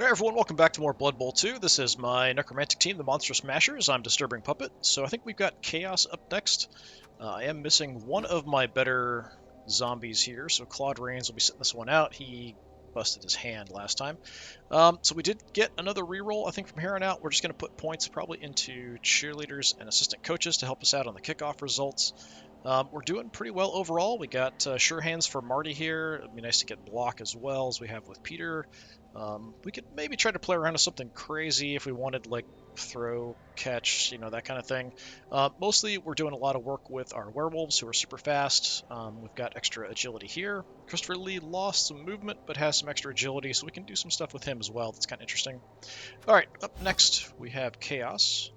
Hey everyone, welcome back to more Blood Bowl 2. This is my Necromantic team, the Monstrous Mashers. I'm DisturbingPuppet. So I think we've got Chaos up next. I am missing one of my better zombies here, so Claude Rains will be sitting this one out. He busted his hand last time. So we did get another reroll, I think, from here on out. We're just going to put points probably into cheerleaders and assistant coaches to help us out on the kickoff results. We're doing pretty well overall. We got sure hands for Marty here. It'd be nice to get block as well as we have with Peter. We could maybe try to play around with something crazy if we wanted, like throw, catch, that kind of thing. Mostly we're doing a lot of work with our werewolves who are super fast. We've got extra agility here. Christopher Lee lost some movement but has some extra agility, so we can do some stuff with him as well. That's kind of interesting. Alright, up next we have Chaos.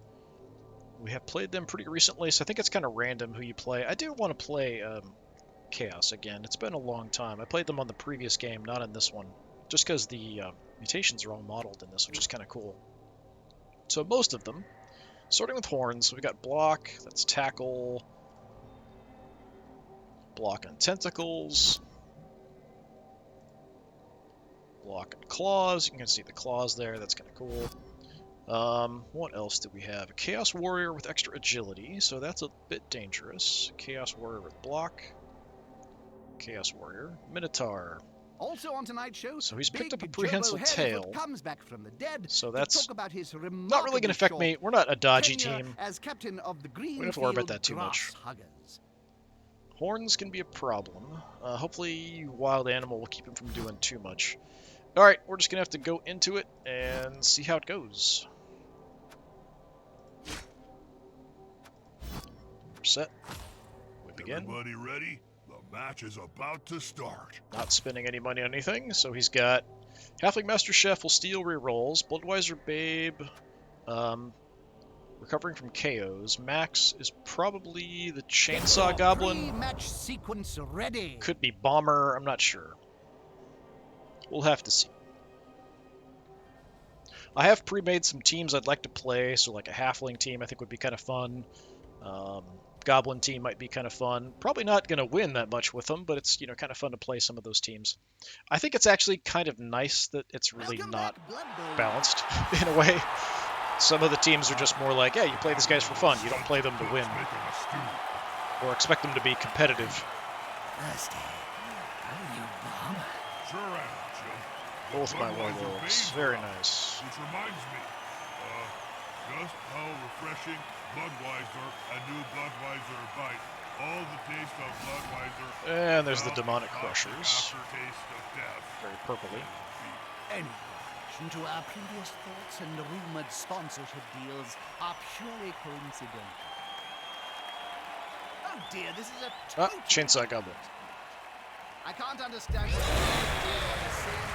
We have played them pretty recently, so I think it's kind of random who you play. I do want to play Chaos again. It's been a long time. I played them on the previous game, not in this one. Just because the mutations are all modeled in this, which is kind of cool. So most of them, starting with horns, we got block, that's tackle, block and tentacles, block and claws. You can see the claws there, that's kind of cool. What else do we have? A Chaos Warrior with extra agility, so that's a bit dangerous. Chaos Warrior with block, Chaos Warrior, Minotaur. Also on tonight's show, so he's picked up a prehensile tail, comes back from the dead so that's about his not really going to affect me. We're not a dodgy team. As captain of the we don't have to worry about that too much. Horns can be a problem. Hopefully Wild Animal will keep him from doing too much. Alright, we're just going to have to go into it and see how it goes. We're set. We begin. Everybody ready? The match is about to start. Not spending any money on anything, so he's got Halfling Master Chef will steal rerolls, Bloodweiser Babe, recovering from KOs. Max is probably the Chainsaw Goblin. Match sequence ready. Could be Bomber, I'm not sure. We'll have to see. I have pre-made some teams I'd like to play, so like a Halfling team I think would be kind of fun. Goblin team might be kind of fun. Probably not going to win that much with them, but it's kind of fun to play some of those teams. I think it's actually kind of nice that it's really not balanced in a way. Some of the teams are just more like, yeah, you play these guys for fun. You don't play them to win or expect them to be competitive. Both my werewolves. Very nice. Which reminds me, just how refreshing Bloodweiser, a new Bloodweiser bite. All the taste of Bloodweiser. And there's the demonic crushers. Aftertaste of death. Very purpley. Any reaction to our previous thoughts and rumored sponsorship deals are purely coincidental. Oh dear, this is a total Chainsaw Goblin. I can't understand what the same thing.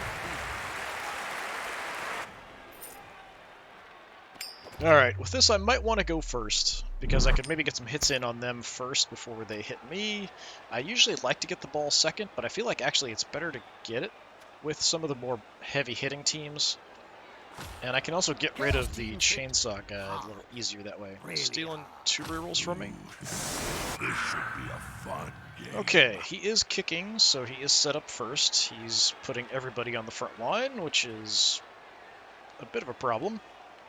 Alright, with this I might want to go first, because I could maybe get some hits in on them first before they hit me. I usually like to get the ball second, but I feel like actually it's better to get it with some of the more heavy-hitting teams. And I can also get rid of the Chainsaw guy a little easier that way. Stealing 2 rerolls from me. This should be a fun game. Okay, he is kicking, so he is set up first. He's putting everybody on the front line, which is a bit of a problem.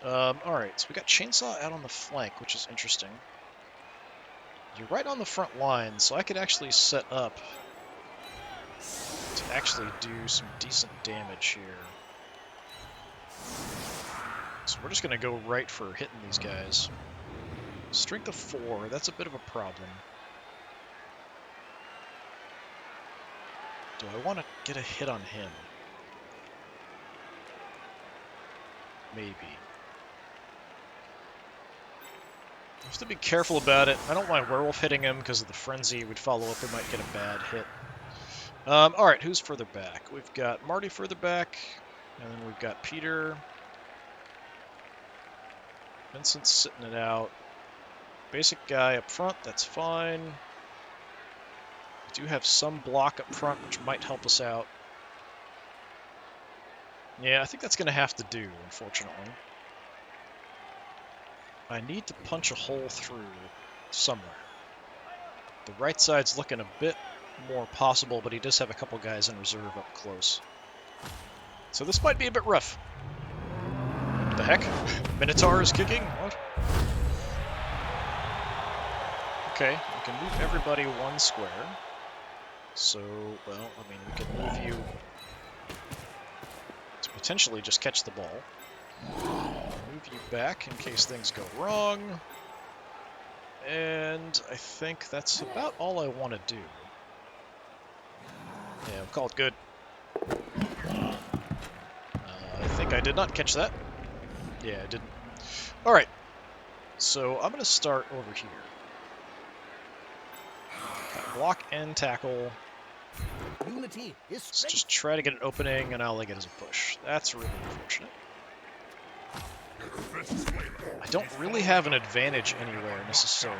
Alright, so we got Chainsaw out on the flank, which is interesting. You're right on the front line, so I could actually set up to actually do some decent damage here. So we're just going to go right for hitting these guys. Strength of 4, that's a bit of a problem. Do I want to get a hit on him? Maybe. I have to be careful about it. I don't want Werewolf hitting him because of the frenzy. We'd follow up, we might get a bad hit. Alright, who's further back? We've got Marty further back, and then we've got Peter. Vincent's sitting it out. Basic guy up front, that's fine. We do have some block up front, which might help us out. Yeah, I think that's going to have to do, unfortunately. I need to punch a hole through somewhere. The right side's looking a bit more possible, but he does have a couple guys in reserve up close. So this might be a bit rough. The heck? Minotaur is kicking? What? Okay, we can move everybody one square. So, well, I mean, we can move you to potentially just catch the ball. Move you back in case things go wrong. And I think that's about all I want to do. Yeah, we'll call it good. I think I did not catch that. Yeah, I didn't. Alright, so I'm going to start over here. Block and tackle. Unity is Let's strength. just try to get an opening, and all I get is a push. That's really unfortunate. I don't really have an advantage anywhere, necessarily.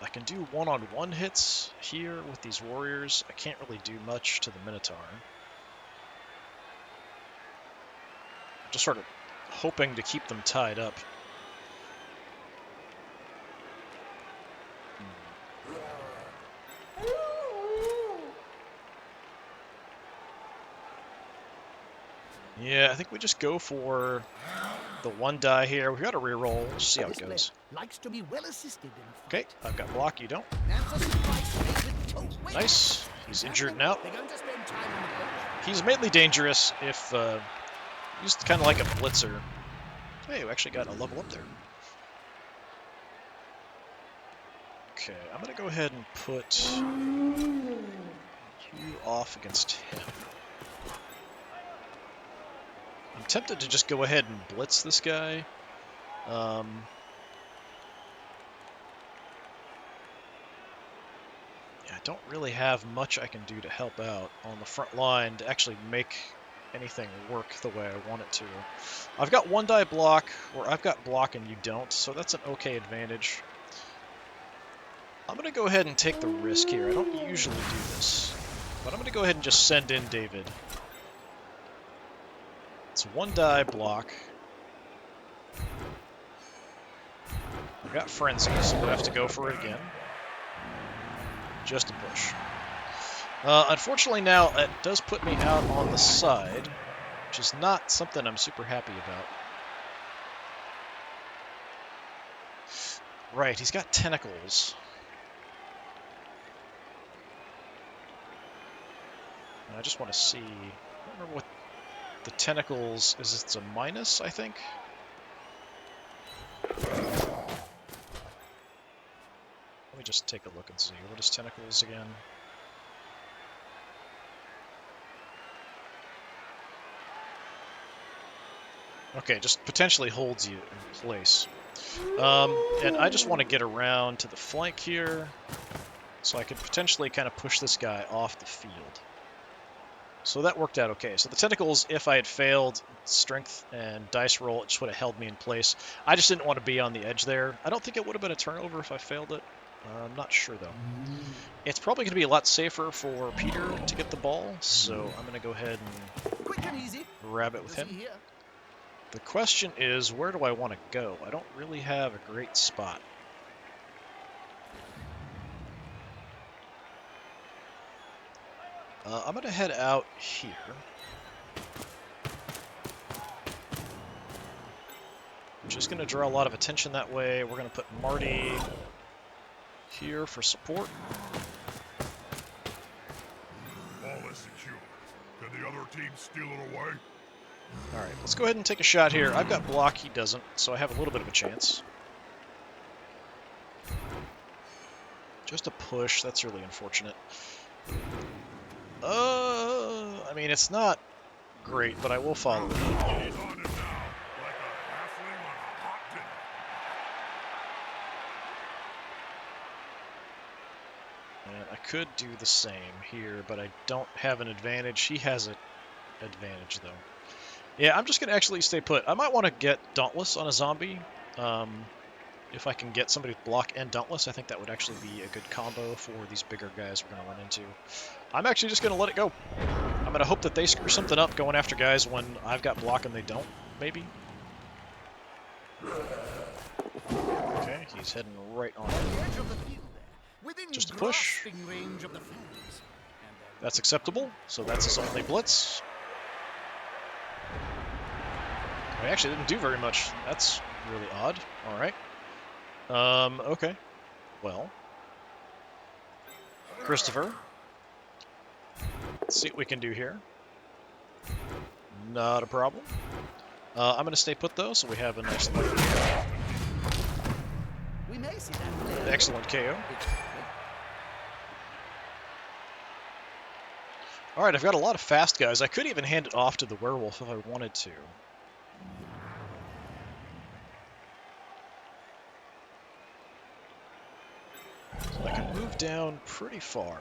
I can do one-on-one hits here with these warriors. I can't really do much to the Minotaur. Just sort of hoping to keep them tied up. Yeah, I think we just go for the one die here. We've got a reroll. We'll see how it goes. Likes to be well assisted in Okay, I've got block, you don't. Nice. Nice. He's injured now. They're going to spend time on the bench. He's mainly dangerous if he's kind of like a blitzer. Hey, we actually got a level up there. Okay, I'm going to go ahead and put you off against him. I'm tempted to just go ahead and blitz this guy. Yeah, I don't really have much I can do to help out on the front line to actually make anything work the way I want it to. I've got one die block, or I've got block and you don't, so that's an okay advantage. I'm going to go ahead and take the risk here. I don't usually do this, but I'm going to go ahead and just send in David. It's one die block. I've got Frenzy, so I'm going to have to go for it again. Just a push. Unfortunately now, it does put me out on the side, which is not something I'm super happy about. Right, he's got tentacles. I just want to see... I don't remember what the tentacles... is. It's a minus, I think? Let me just take a look and see. What is tentacles again? Okay, just potentially holds you in place. And I just want to get around to the flank here, so I could potentially kind of push this guy off the field. So that worked out okay. So the tentacles, if I had failed strength and dice roll, it just would have held me in place. I just didn't want to be on the edge there. I don't think it would have been a turnover if I failed it. I'm not sure, though. It's probably going to be a lot safer for Peter to get the ball, so I'm going to go ahead and Quick and easy. grab it with him. The question is, where do I want to go? I don't really have a great spot. I'm going to head out here. I'm just going to draw a lot of attention that way. We're going to put Marty here for support. Ball is secure. Can the other team steal it away? Alright, let's go ahead and take a shot here. I've got block, he doesn't, so I have a little bit of a chance. Just a push, that's really unfortunate. I mean, it's not great, but I will follow it. He's on it now, like a halfling on a hot dinner. And I could do the same here, but I don't have an advantage. He has an advantage, though. Yeah, I'm just going to actually stay put. I might want to get Dauntless on a zombie. If I can get somebody with block and Dauntless, I think that would actually be a good combo for these bigger guys we're going to run into. I'm actually just going to let it go. I'm going to hope that they screw something up going after guys when I've got block and they don't, maybe. Okay, he's heading right on. On the edge of the field there, within Just a push. grasping range of the fangs, and their That's acceptable. So that's his only blitz. I actually didn't do very much. That's really odd. All right. Okay. Well, Christopher. Let's see what we can do here. Not a problem. I'm going to stay put, though, so we have a nice we may see that player. excellent KO. All right, I've got a lot of fast guys. I could even hand it off to the werewolf if I wanted to. So I can move down pretty far.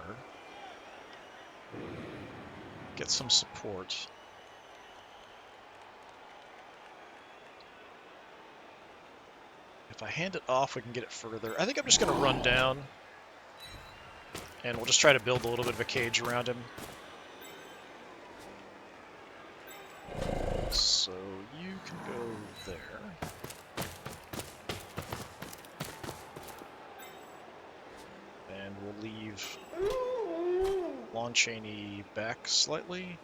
Get some support. If I hand it off, we can get it further. I think I'm just going to run down, and we'll just try to build a little bit of a cage around him. So you can go there. And we'll leave Lon Chaney back slightly.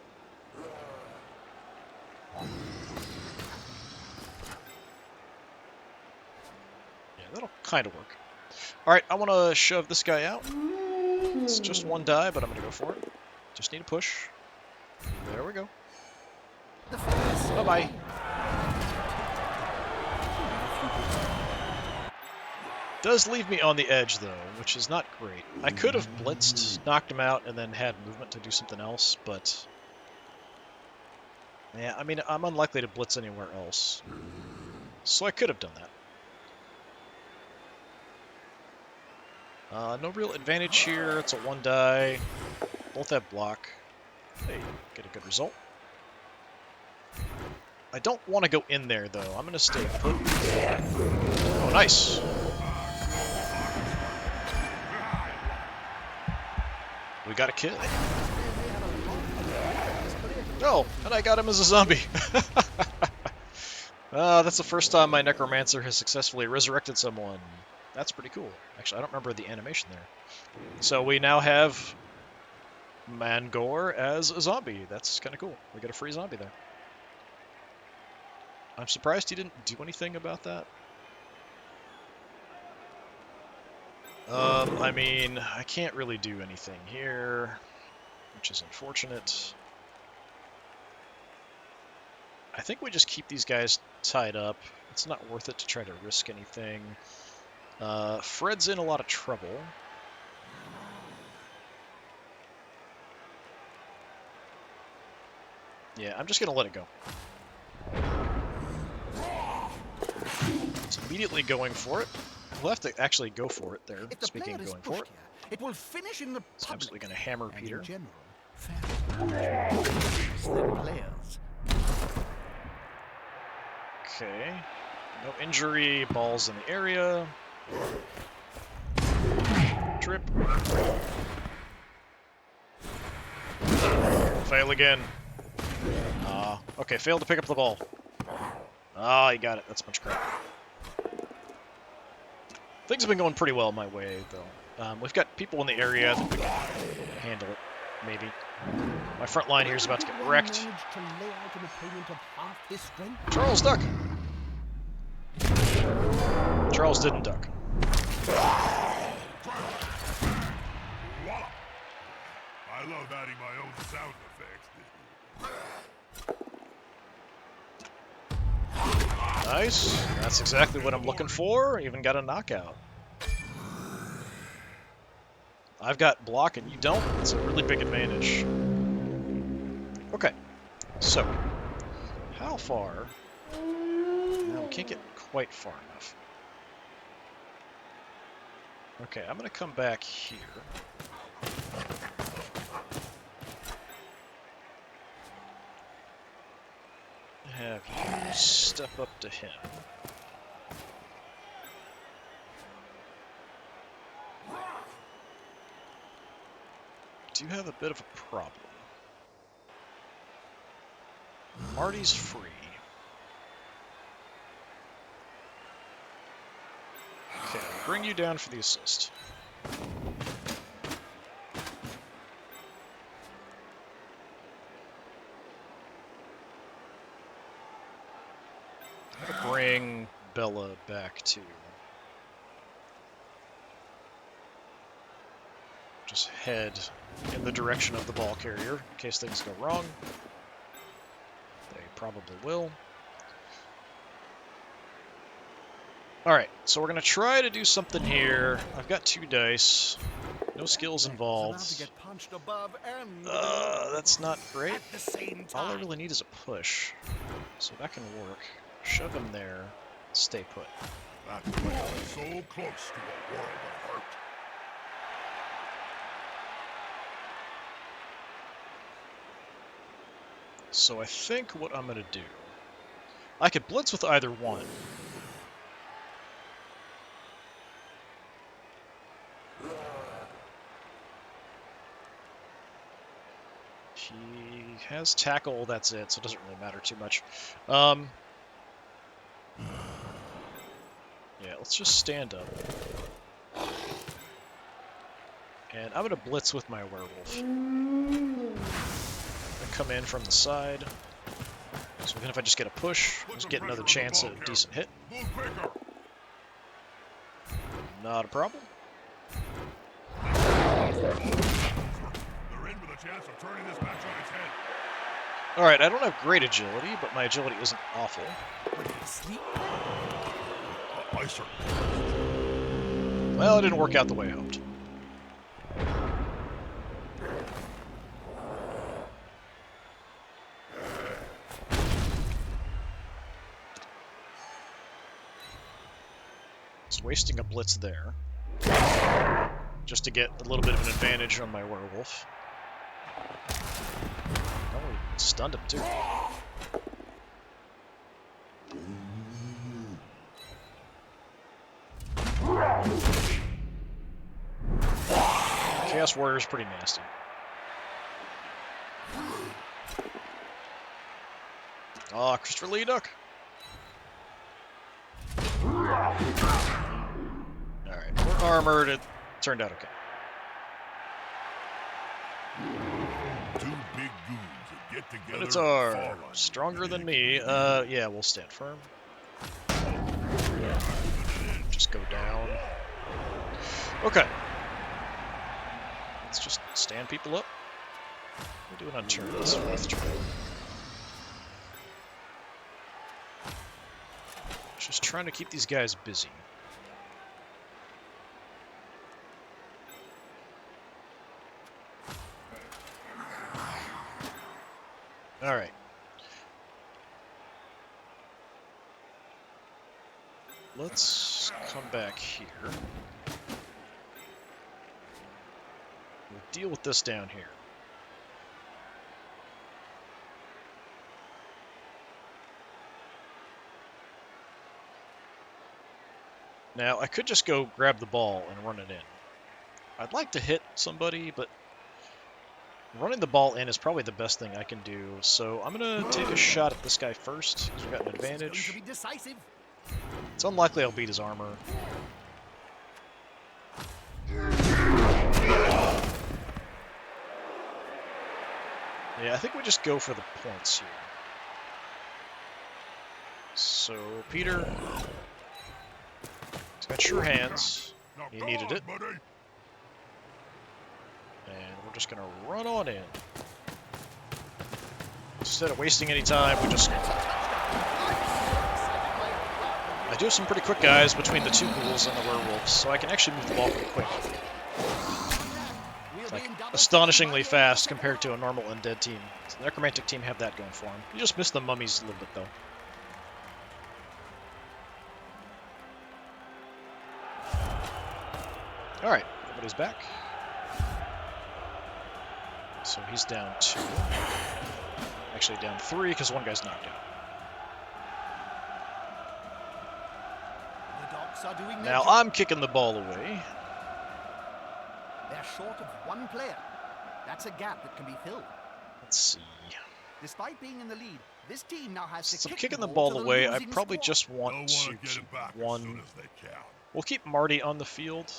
That'll kind of work. Alright, I want to shove this guy out. It's just one die, but I'm going to go for it. Just need a push. There we go. Bye-bye. Does leave me on the edge, though, which is not great. I could have blitzed, knocked him out, and then had movement to do something else, but... yeah, I mean, I'm unlikely to blitz anywhere else. So I could have done that. No real advantage here. It's a one die. Both have block. Hey, get a good result. I don't want to go in there, though. I'm going to stay put. Oh, nice. We got a kill. Oh, and I got him as a zombie. That's the first time my Necromancer has successfully resurrected someone. That's pretty cool. Actually, I don't remember the animation there. So we now have Mangor as a zombie. That's kind of cool. We got a free zombie there. I'm surprised he didn't do anything about that. I mean, I can't really do anything here, which is unfortunate. I think we just keep these guys tied up. It's not worth it to try to risk anything. Fred's in a lot of trouble. Yeah, I'm just going to let it go. It's immediately going for it. We'll have to actually go for it there, speaking of going for it. It will finish in the It's absolutely going to hammer Peter. in general, than players. Okay. No injury, balls in the area. Trip. Fail again. Okay, failed to pick up the ball. He got it. That's a bunch of crap. Things have been going pretty well my way, though. We've got people in the area. I think we can handle it, maybe. My front line here is about to get wrecked. Charles, duck! Charles didn't duck. I love adding my own sound effects. Nice. That's exactly what I'm looking for. Even got a knockout. I've got block and you don't. It's a really big advantage. Okay. So, how far? No, we can't get quite far enough. Okay, I'm going to come back here. Have you step up to him. Do have a bit of a problem. Marty's free. Okay, I'll bring you down for the assist. Bella back too. Just head in the direction of the ball carrier in case things go wrong. They probably will. Alright, so we're going to try to do something here. I've got 2 dice. No skills involved. That's not great. All I really need is a push. So that can work. Shove him there. Stay put. That's so close to a world of hurt. So I think what I'm going to do... I could blitz with either one. He has tackle, that's it, so it doesn't really matter too much. Yeah, let's just stand up. And I'm going to blitz with my werewolf. And come in from the side. So even if I just get a push, just get another chance at a decent hit. Not a problem. Alright, I don't have great agility, but my agility isn't awful. Well, it didn't work out the way I hoped. Just wasting a blitz there. Just to get a little bit of an advantage on my werewolf. Oh, he stunned him too. Chaos Warrior's pretty nasty. Oh, Christopher Lee Duck. Alright, we're armored. It turned out okay. Two big goons that get together. Minotaur, stronger than me. Yeah, we'll stand firm. Just go down. Okay. Let's just stand people up. We're doing on turn. This fourth turn. Just trying to keep these guys busy. Alright. Let's come back here. We'll deal with this down here. Now, I could just go grab the ball and run it in. I'd like to hit somebody, but running the ball in is probably the best thing I can do. So I'm going to take a shot at this guy first, because we've got an advantage. It's unlikely I'll beat his armor. Yeah, I think we just go for the points here. So, Peter... He's got sure hands. He needed it. And we're just going to run on in. Instead of wasting any time, we just... I do have some pretty quick guys between the 2 ghouls and the werewolves, so I can actually move the ball pretty quick. Like, astonishingly fast compared to a normal undead team. So the Necromantic team have that going for them. You just miss the mummies a little bit, though. Alright, everybody's back. So he's down 2. Actually down 3, because one guy's knocked out. Now I'm kicking the ball away. They're short of 1 player. That's a gap that can be filled. Let's see. Despite being in the lead, this team now has to So I'm kick kicking the to ball away. I losing probably squad. just want to Get keep it back as one. soon as they can. We'll keep Marty on the field.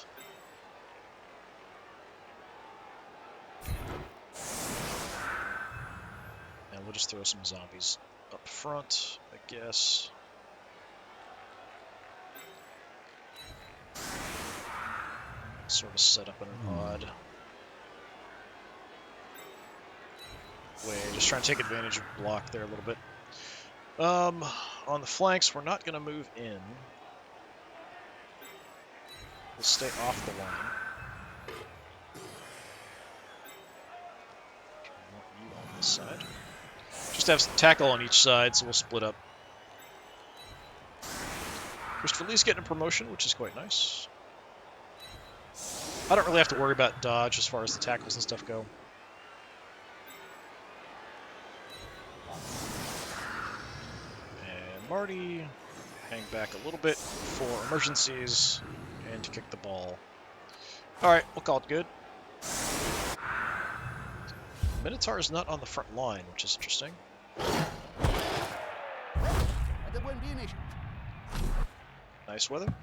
And we'll just throw some zombies up front, I guess. Sort of set up in an odd way. Just trying to take advantage of block there a little bit. On the flanks, we're not going to move in. We'll stay off the line. Want you on this side. Just have some tackle on each side, so we'll split up. Christopher Lee's getting a promotion, which is quite nice. I don't really have to worry about dodge as far as the tackles and stuff go. And Marty, hang back a little bit for emergencies and to kick the ball. Alright, we'll call it good. Minotaur is not on the front line, which is interesting. Nice weather.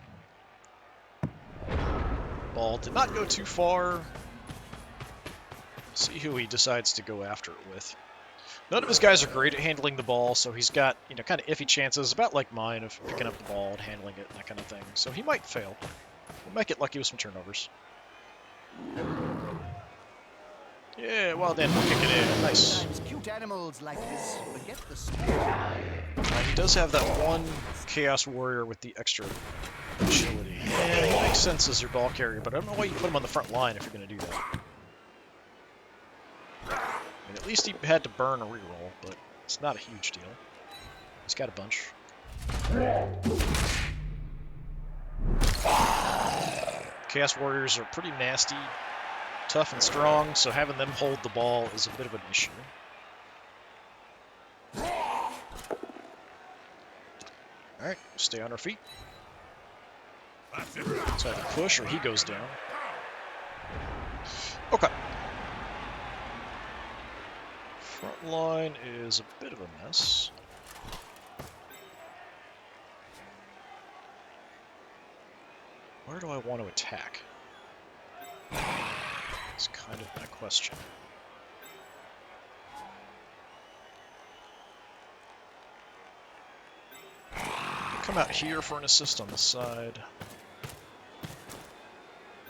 Ball did not go too far. See who he decides to go after it with. None of his guys are great at handling the ball, so he's got, you know, kind of iffy chances, about like mine, of picking up the ball and handling it and that kind of thing. So he might fail. We might get lucky with some turnovers. Yeah, well then, we'll kick it in. Nice. Cute animals like this forget the He does have that one Chaos Warrior with the extra agility. Yeah, he makes sense as your ball carrier, but I don't know why you put him on the front line if you're going to do that. I mean, at least he had to burn a reroll, but it's not a huge deal. He's got a bunch. Chaos Warriors are pretty nasty, tough and strong, so having them hold the ball is a bit of an issue. Alright, stay on our feet. So either push or he goes down. Okay. Front line is a bit of a mess. Where do I want to attack? It's kind of my question. Come out here for an assist on the side.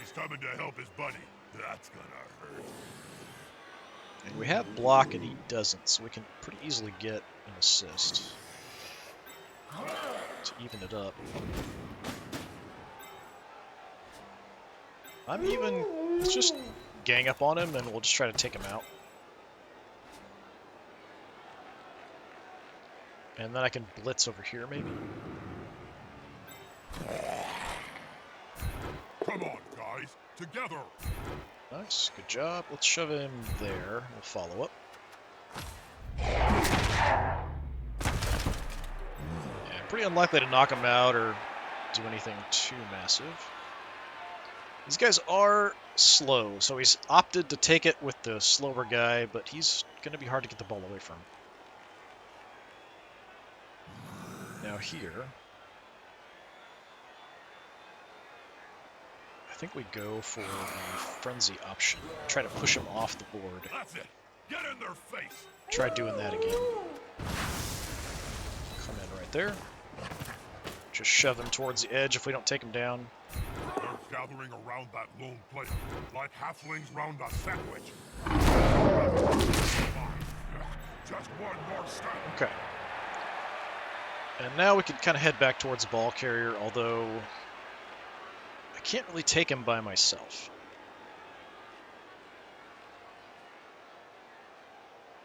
He's coming to help his buddy. That's gonna hurt. And we have block and he doesn't, so we can pretty easily get an assist to even it up. Let's just gang up on him and we'll just try to take him out. And then I can blitz over here, maybe. Come on, guys. Together. Nice, good job. Let's shove him there. We'll follow up. Yeah, pretty unlikely to knock him out or do anything too massive. These guys are slow, so he's opted to take it with the slower guy, but he's going to be hard to get the ball away from. Now here, I think we go for the frenzy option. Try to push him off the board. That's it. Get in their face. Try doing that again. Come in right there. Just shove him towards the edge if we don't take him down. They're gathering around that lone player, like halflings round a sandwich. Just one more step. Okay. And now we can kind of head back towards the ball carrier, although I can't really take him by myself.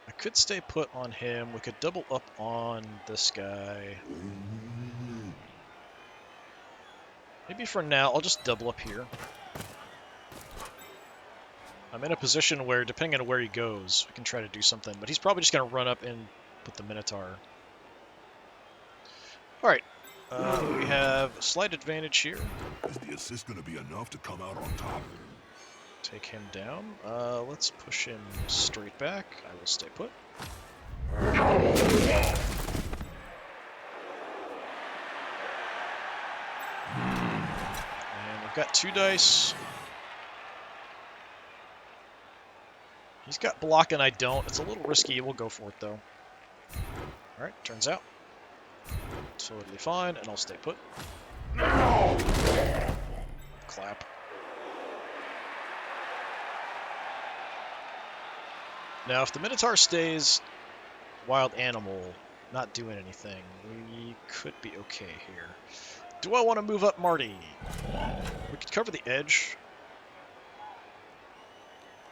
I could stay put on him. We could double up on this guy. Maybe for now, I'll just double up here. I'm in a position where, depending on where he goes, we can try to do something. But he's probably just going to run up and put the Minotaur. Alright. We have a slight advantage here. Is the assist going to be enough to come out on top? Take him down. Let's push him straight back. I will stay put. And we've got 2 dice. He's got block and I don't. It's a little risky. We'll go for it though. Alright, turns out. Totally fine, and I'll stay put. Clap. Now, if the Minotaur stays wild animal, not doing anything, we could be okay here. Do I want to move up Marty? We could cover the edge.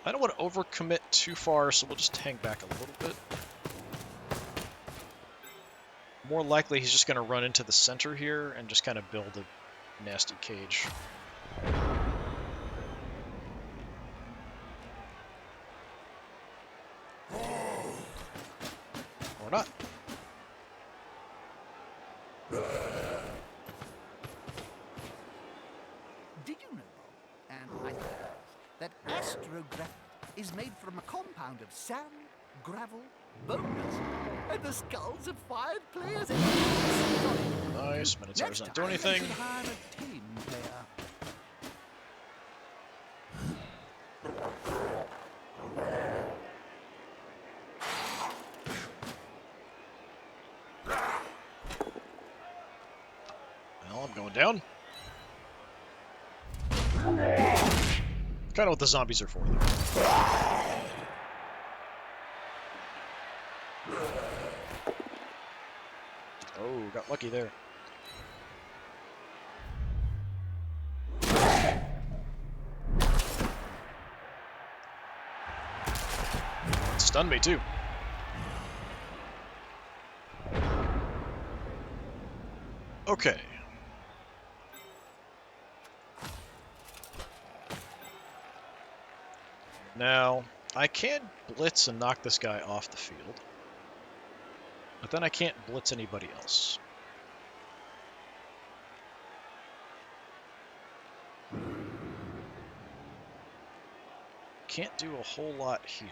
I don't want to overcommit too far, so we'll just hang back a little bit. More likely he's just going to run into the center here and just kind of build a nasty cage. Or not. Did you know, Bob, and I think that astrographic is made from a compound of sand, gravel, bones, and the skulls of 5 players in Nice. Minotaur Next doesn't do time, you anything. should hire a tame player. Well, I'm going down. Kind of what the zombies are for, though. Oh, got lucky there. Stunned me, too. Okay. Now, I can blitz and knock this guy off the field. But then I can't blitz anybody else. Can't do a whole lot here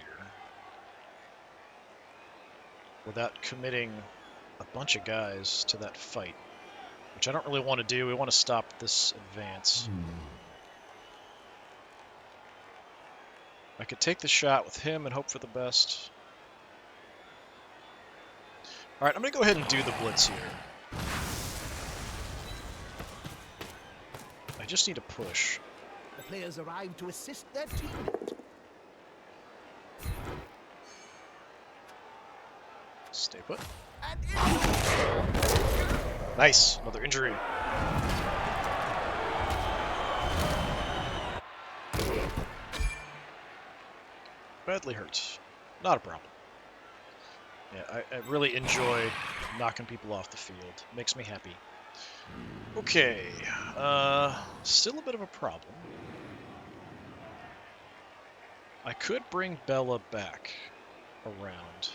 without committing a bunch of guys to that fight, which I don't really want to do. We want to stop this advance. I could take the shot with him and hope for the best. Alright, I'm going to go ahead and do the blitz here. I just need a push. The players arrive to assist their teammate. Stay put. And Nice. Another injury. Badly hurt. Not a problem. Yeah, I really enjoy knocking people off the field. Makes me happy. Okay. Still a bit of a problem. I could bring Bella back around,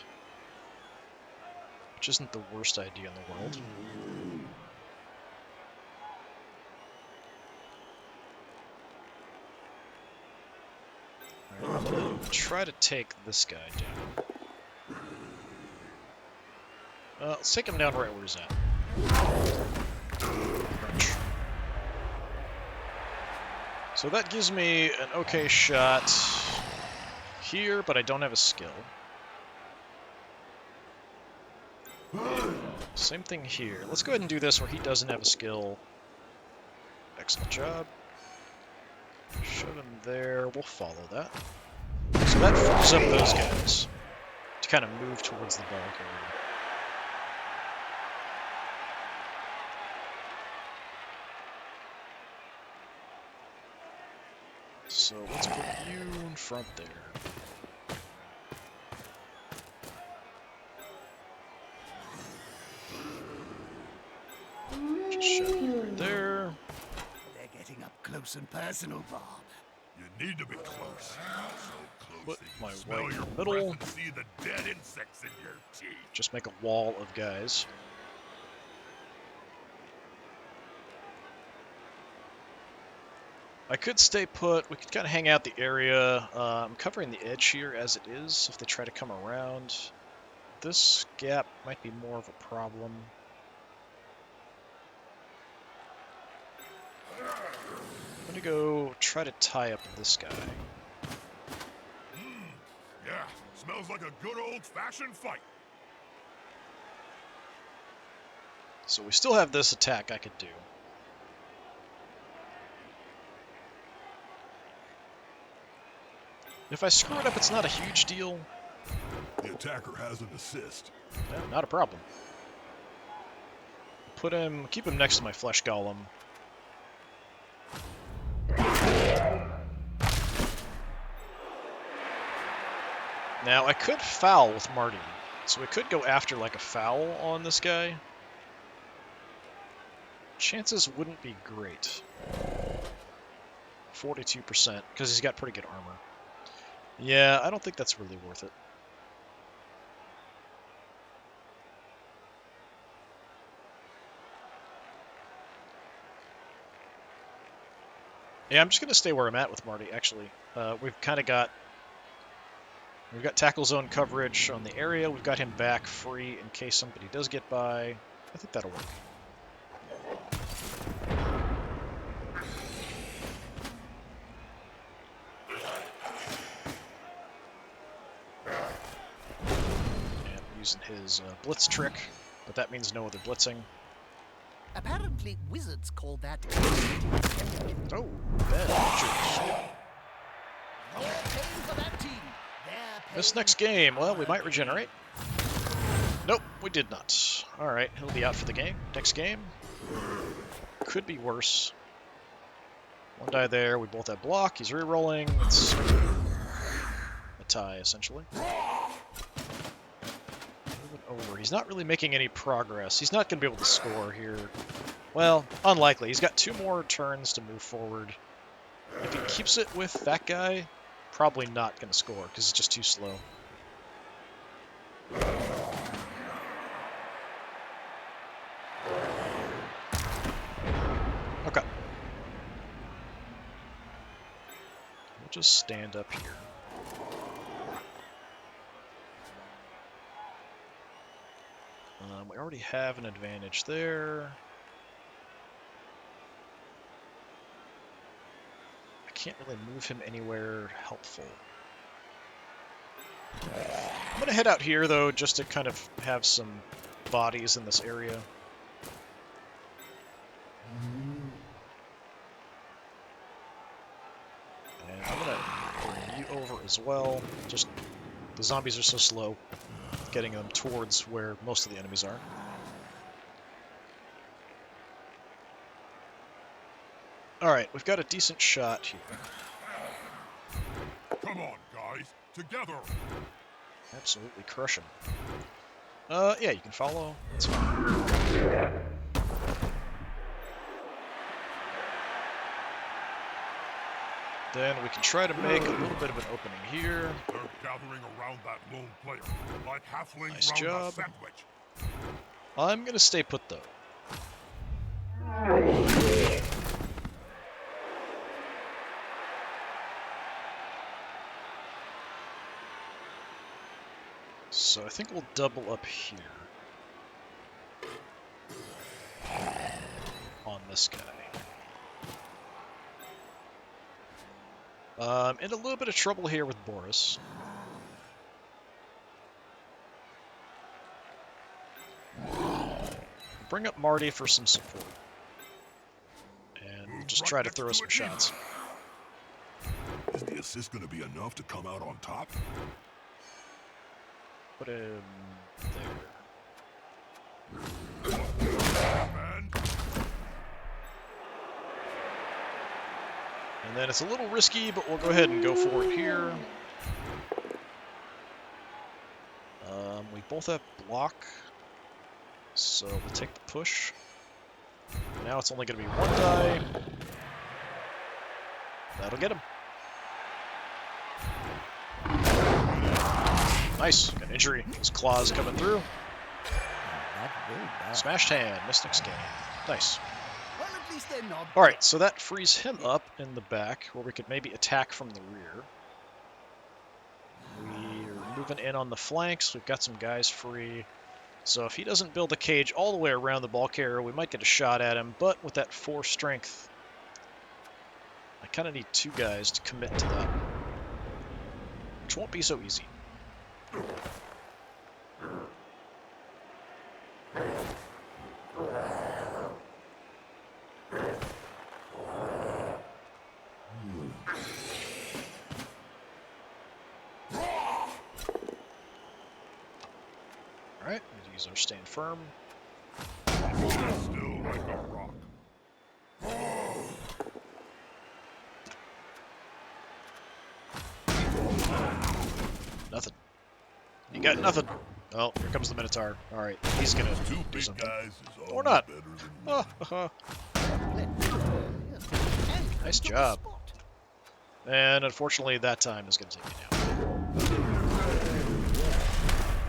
which isn't the worst idea in the world. Alright, I'm gonna try to take this guy down. Let's take him down right where he's at. Crunch. So that gives me an okay shot here, but I don't have a skill. Same thing here. Let's go ahead and do this where he doesn't have a skill. Excellent job. Shove him there. We'll follow that. So that frees up those guys to kind of move towards the bulk area. So let's put you in front there. Just shove you right there. they're getting up close and personal, Bob. You need to be close. So close Put that you my can smell white in your the middle. breath and see the dead insects in your teeth. Just make a wall of guys. I could stay put. We could kind of hang out the area. I'm covering the edge here as it is. If they try to come around, this gap might be more of a problem. I'm gonna go try to tie up this guy. Yeah, smells like a good old-fashioned fight. So we still have this attack I could do. If I screw it up, it's not a huge deal. The attacker has an assist. Yeah, not a problem. Keep him next to my flesh golem. Now, I could foul with Marty, so we could go after like a foul on this guy. Chances wouldn't be great. 42%, because he's got pretty good armor. Yeah, I don't think that's really worth it. Yeah, I'm just going to stay where I'm at with Marty, actually. We've got tackle zone coverage on the area. We've got him back free in case somebody does get by. I think that'll work. And using his blitz trick, but that means no other blitzing. Apparently, wizards call that. Oh, Ben. This next game, well, we might regenerate. Nope, we did not. Alright, he'll be out for the game. Next game. Could be worse. One die there, we both have block, he's re-rolling. It's a tie, essentially. Moving over. He's not really making any progress. He's not going to be able to score here. Well, unlikely. He's got 2 more turns to move forward. If he keeps it with that guy, probably not going to score, because it's just too slow. Okay. We'll just stand up here. We already have an advantage there. I can't really move him anywhere helpful. I'm going to head out here, though, just to kind of have some bodies in this area. And I'm going to bring you over as well. Just the zombies are so slow, getting them towards where most of the enemies are. Alright, we've got a decent shot here. Come on, guys. Together. Absolutely crush him. Yeah, you can follow. That's fine. Then we can try to make a little bit of an opening here. They're gathering around that lone player, like halflings Nice round job. a sandwich. I'm gonna stay put, though. So I think we'll double up here. On this guy. In a little bit of trouble here with Boris. Bring up Marty for some support. And just try to throw some shots. Is the assist going to be enough to come out on top? Put him there. Man. And then it's a little risky, but we'll go ahead and go for it here. We both have block, so we'll take the push. Now it's only going to be 1 die. That'll get him. Nice. Got an injury. His claws coming through. Smashed hand. Mystic scan. Nice. Well, at least they're not. Alright, so that frees him up in the back, where we could maybe attack from the rear. We're moving in on the flanks. We've got some guys free. So if he doesn't build a cage all the way around the ball carrier, we might get a shot at him. But with that 4 strength, I kind of need 2 guys to commit to that. Which won't be so easy. zombies are staying firm. Still like a rock. Nothing. You got nothing. Oh, here comes the Minotaur. Alright, he's gonna Two do big something. guys is Or always not. better than Oh, one. nice job. And unfortunately, that time is gonna take me down.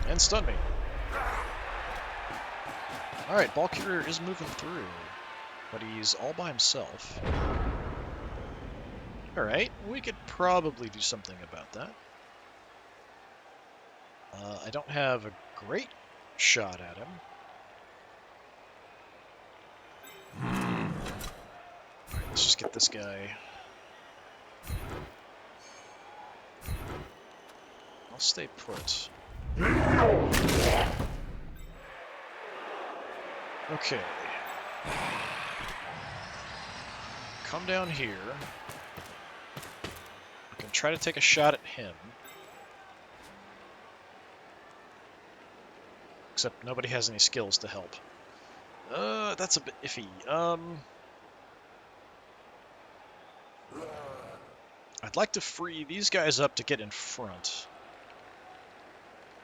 And stun me. Alright, Ball Carrier is moving through, but he's all by himself. Alright, we could probably do something about that. I don't have a great shot at him. Alright, let's just get this guy. I'll stay put. Okay. Come down here. I can try to take a shot at him. Except nobody has any skills to help. That's a bit iffy. I'd like to free these guys up to get in front.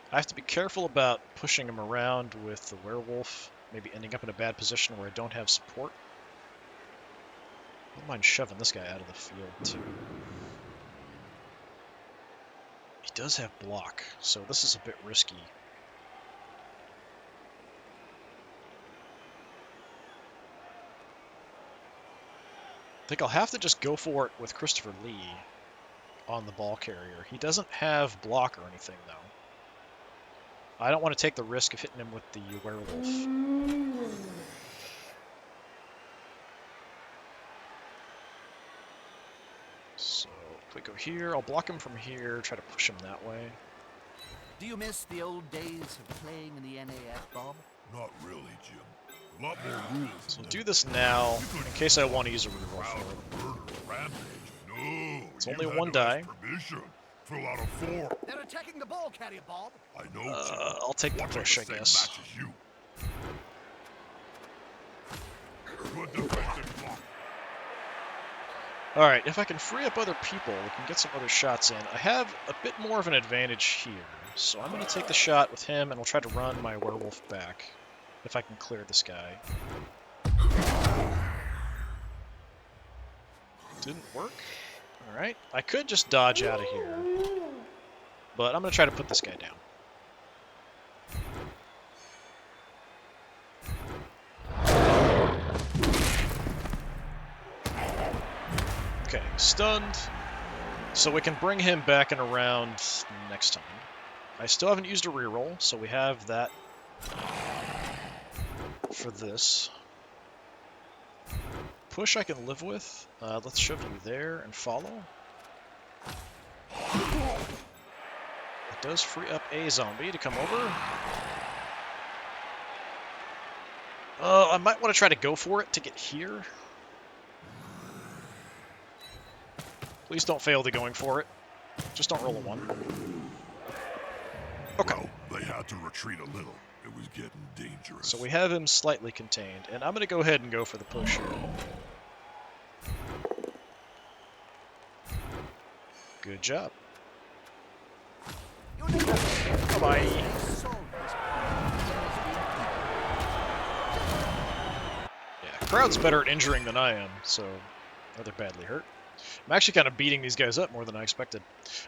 I have to be careful about pushing him around with the werewolf, maybe ending up in a bad position where I don't have support. I don't mind shoving this guy out of the field, too. He does have block, so this is a bit risky. I think I'll have to just go for it with Christopher Lee on the ball carrier. He doesn't have block or anything, though. I don't want to take the risk of hitting him with the werewolf. So, if we go here, I'll block him from here, try to push him that way. Do you miss the old days of playing in the NAF, Bob? Not really, Jim. A lot more rules. So I'll do this now, in case I want to use a reroll for it. Murder, rampage. No. It's you only had one to ask die. Permission. Fill out a form. They're attacking the ball carrier, Bob. I know, Jim. I'll take the Watch push, I the same guess. match as you. Good defensive block. Alright, if I can free up other people, we can get some other shots in. I have a bit more of an advantage here, so I'm going to take the shot with him, and we'll try to run my werewolf back, if I can clear this guy. Didn't work. Alright, I could just dodge out of here, but I'm going to try to put this guy down. Okay, stunned. So we can bring him back and around next time. I still haven't used a reroll, so we have that for this. Push I can live with. Let's shove you there and follow. It does free up a zombie to come over. I might want to try to go for it to get here. Please don't fail to going for it. Just don't roll a 1. Okay. Well, they had to retreat a little. It was getting dangerous. So we have him slightly contained, and I'm going to go ahead and go for the push here. Good job. Bye-bye. Yeah, crowd's better at injuring than I am, so they're badly hurt. I'm actually kind of beating these guys up more than I expected.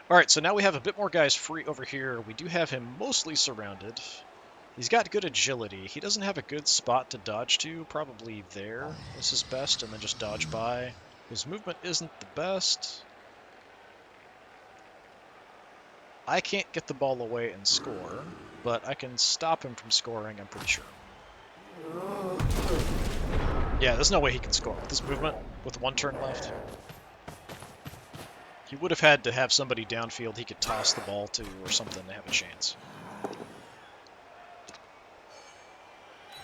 Alright, so now we have a bit more guys free over here. We do have him mostly surrounded. He's got good agility. He doesn't have a good spot to dodge to. Probably there is his best, and then just dodge by. His movement isn't the best. I can't get the ball away and score, but I can stop him from scoring, I'm pretty sure. Yeah, there's no way he can score with this movement, with 1 turn left. He would have had to have somebody downfield he could toss the ball to or something to have a chance.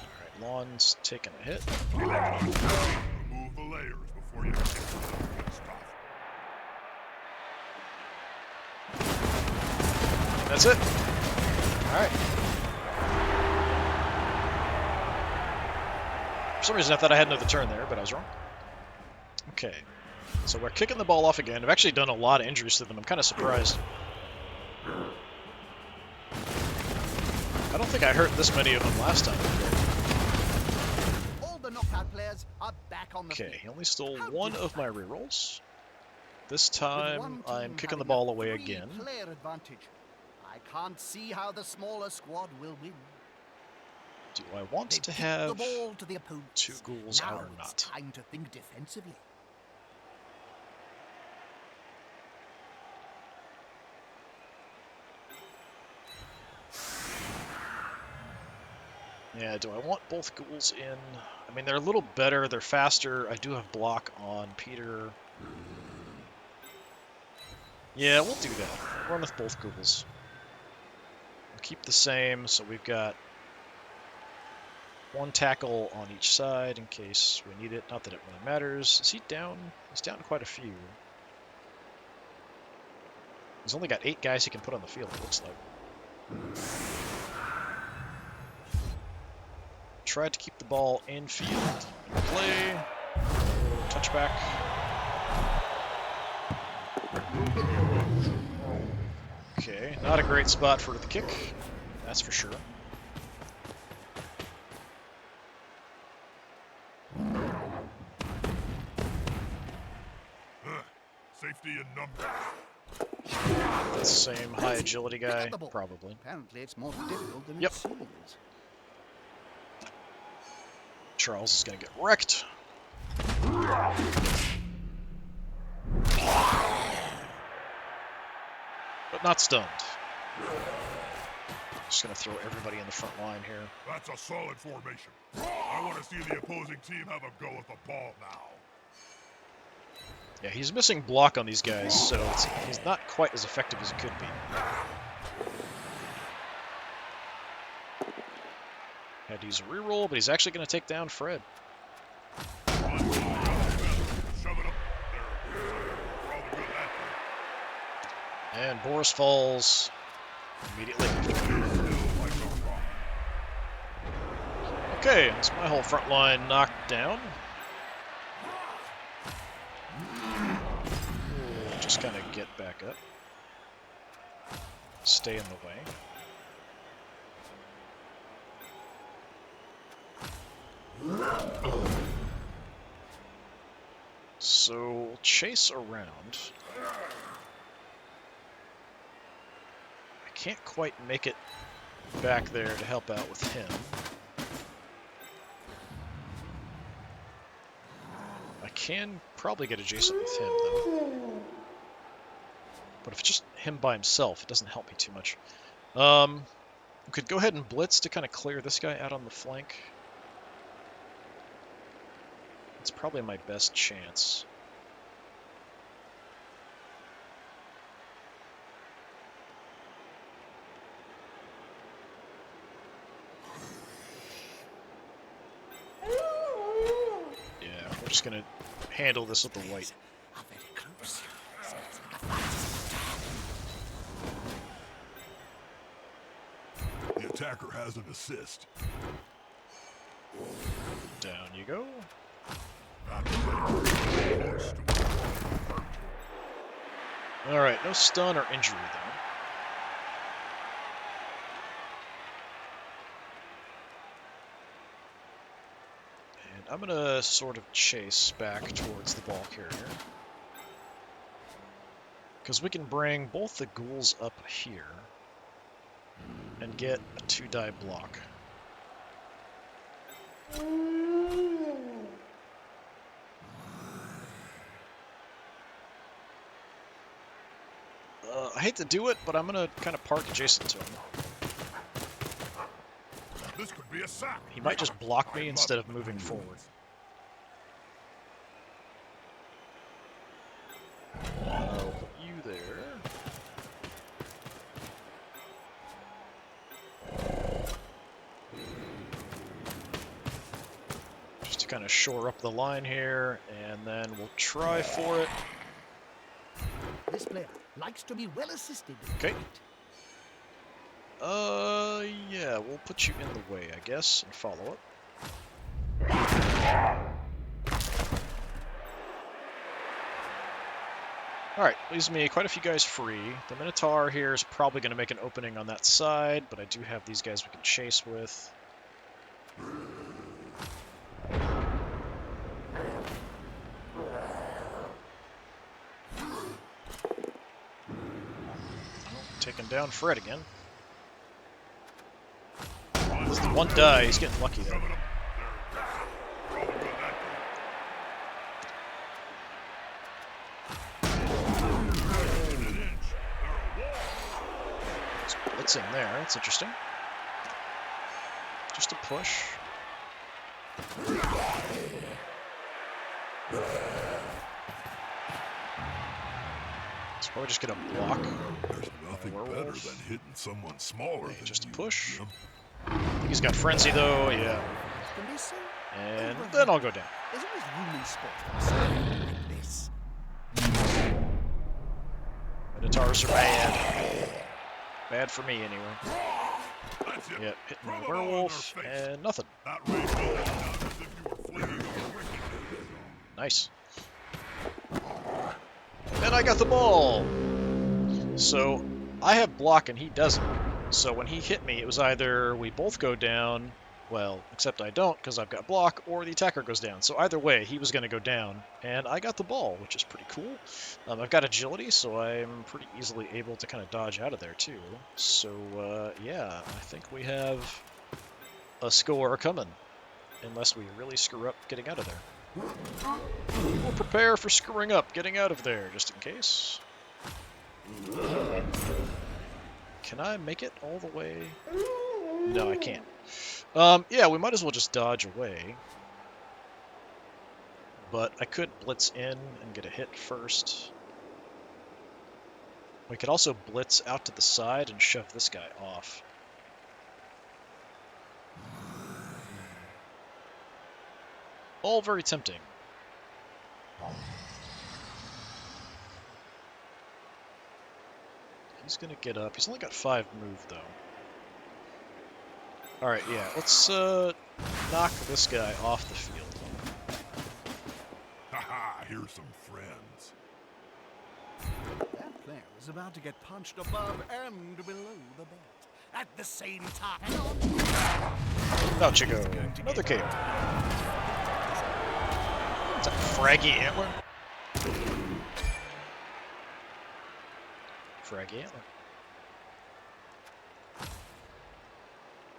Alright, Lawn's taking a hit. Remove the layers before you get stuff. That's it. Alright. For some reason I thought I had another turn there, but I was wrong. Okay, so we're kicking the ball off again. I've actually done a lot of injuries to them. I'm kind of surprised. I don't think I hurt this many of them last time. All the knockout players are back on the Okay, field. he only stole How one of my disappointing. rerolls. This With time, one I'm team kicking the having ball a away again. three-player advantage, I can't see how the smaller squad will win. Do I want They've to kicked have the ball to the opponents. two ghouls Now out or it's not? time to think defensively. Yeah, do I want both ghouls in? I mean, they're a little better, they're faster. I do have block on Peter. Yeah, we'll do that. Run with both ghouls. We'll keep the same, so we've got one tackle on each side in case we need it. Not that it really matters. Is he down? He's down quite a few. He's only got 8 guys he can put on the field, it looks like. Tried to keep the ball in field. Play. Touchback. Okay, not a great spot for the kick. That's for sure. Safety in numbers. That's the same high agility guy, the ball. probably. Apparently it's more difficult than Yep. it seems. Charles is going to get wrecked. But not stunned. Just going to throw everybody in the front line here. That's a solid formation. I want to see the opposing team have a go at the ball now. Yeah, he's missing block on these guys, so he's not quite as effective as he could be. Had to use a reroll, but he's actually going to take down Fred. Shove it up there. Probably good that And Boris falls immediately after. Okay, that's my whole front line knocked down. Just kind of get back up. Stay in the way. So we'll chase around. I can't quite make it back there to help out with him. I can probably get adjacent with him, though. But if it's just him by himself, it doesn't help me too much. We could go ahead and blitz to kind of clear this guy out on the flank. It's probably my best chance. Yeah, we're just going to handle this with the white. Are very close. The attacker has an assist. Down you go. Alright, no stun or injury, though. And I'm going to sort of chase back towards the ball carrier. Because we can bring both the ghouls up here and get a 2-die block. I hate to do it, but I'm going to kind of park adjacent to him. This could be a sack. He might just block me instead of moving forward. I'll put you there. Just to kind of shore up the line here, and then we'll try for it. This player likes to be well assisted. Okay. Yeah, we'll put you in the way, I guess, and follow up. Alright, leaves me quite a few guys free. The Minotaur here is probably going to make an opening on that side, but I do have these guys we can chase with. Taking down Fred again. It's the one die, he's getting lucky there. It's in there, that's interesting. Just a push. It's probably just gonna block. There's nothing better than hitting someone smaller than Just a you, push. Jim. I think he's got Frenzy though, yeah. Can be so And then I'll go down. There's always room in sport for something like this. Minotaurs are bad. Bad for me anyway. That's it. Yep, hitting Throw the the ball in werewolf their face. and nothing. That way, go down as if you were flinging a wicket. Nice. And I got the ball! So, I have block and he doesn't. So when he hit me, it was either we both go down, well, except I don't because I've got block, or the attacker goes down. So either way, he was going to go down, and I got the ball, which is pretty cool. I've got agility, so I'm pretty easily able to kind of dodge out of there too. So yeah, I think we have a score coming, unless we really screw up getting out of there. We'll prepare for screwing up getting out of there, just in case. Can I make it all the way? No, I can't. Yeah, we might as well just dodge away. But I could blitz in and get a hit first. We could also blitz out to the side and shove this guy off. All very tempting. He's gonna get up. He's only got 5 move, though. Alright, yeah, let's knock this guy off the field. Haha, here's some friends. That player is about to get punched above and below the belt. At the same time. Hang on. Out you go. Another KO. Is that Fraggy Antler? Fraggy Antler.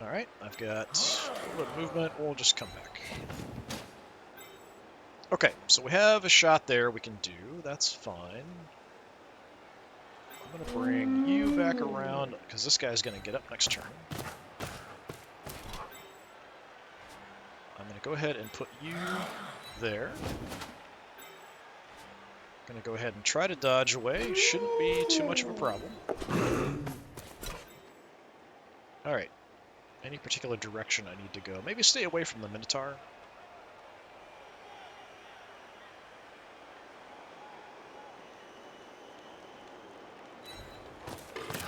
Alright, I've got a little movement. We'll just come back. Okay, so we have a shot there we can do. That's fine. I'm going to bring you back around, because this guy's going to get up next turn. I'm going to go ahead and put you there. Going to go ahead and try to dodge away. Shouldn't be too much of a problem. Alright. Any particular direction I need to go? Maybe stay away from the Minotaur.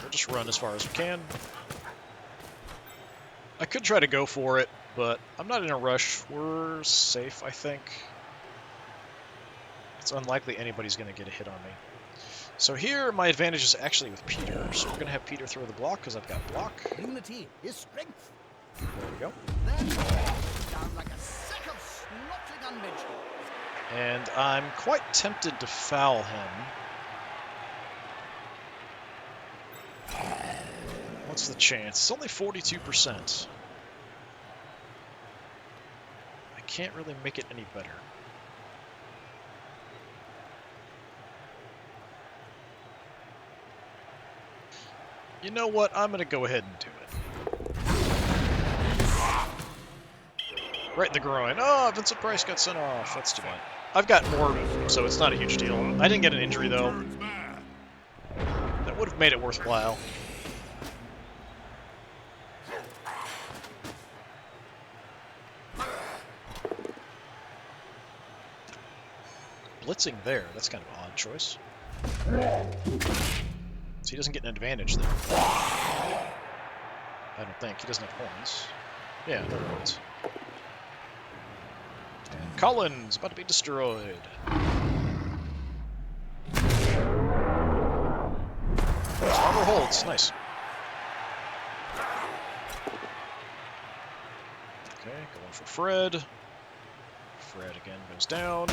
We'll just run as far as we can. I could try to go for it, but I'm not in a rush. We're safe, I think. It's unlikely anybody's going to get a hit on me. So here, my advantage is actually with Peter. So we're going to have Peter throw the block, because I've got block. Unity is strength. There we go. Then down like a sack of snotting unmentionables. And I'm quite tempted to foul him. What's the chance? It's only 42%. I can't really make it any better. You know what? I'm going to go ahead and do it. Right in the groin. Oh, Vincent Price got sent off. That's too bad. I've got more, so it's not a huge deal. I didn't get an injury, though. That would have made it worthwhile. Blitzing there, that's kind of an odd choice. So he doesn't get an advantage there. I don't think. He doesn't have horns. Yeah, no horns. And Collins about to be destroyed. Armor holds, nice. Okay, going for Fred. Fred again goes down.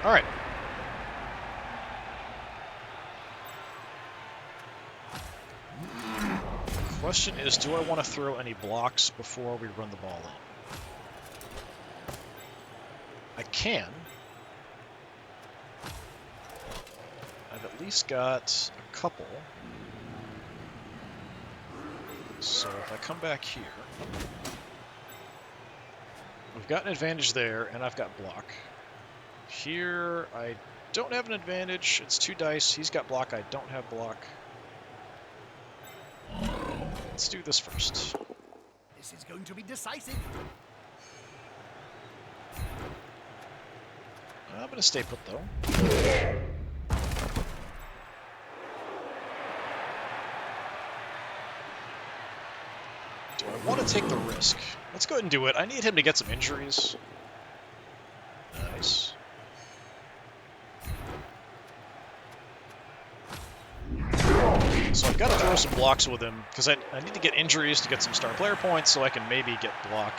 Alright. Question is, do I want to throw any blocks before we run the ball in? I can. I've at least got a couple. So if I come back here, we've got an advantage there, and I've got block. Here, I don't have an advantage. It's 2 dice. He's got block. I don't have block. Let's do this first. This is going to be decisive. I'm going to stay put, though. Do I want to take the risk? Let's go ahead and do it. I need him to get some injuries. Nice. So I've got to throw some blocks with him, because I need to get injuries to get some star player points so I can maybe get block.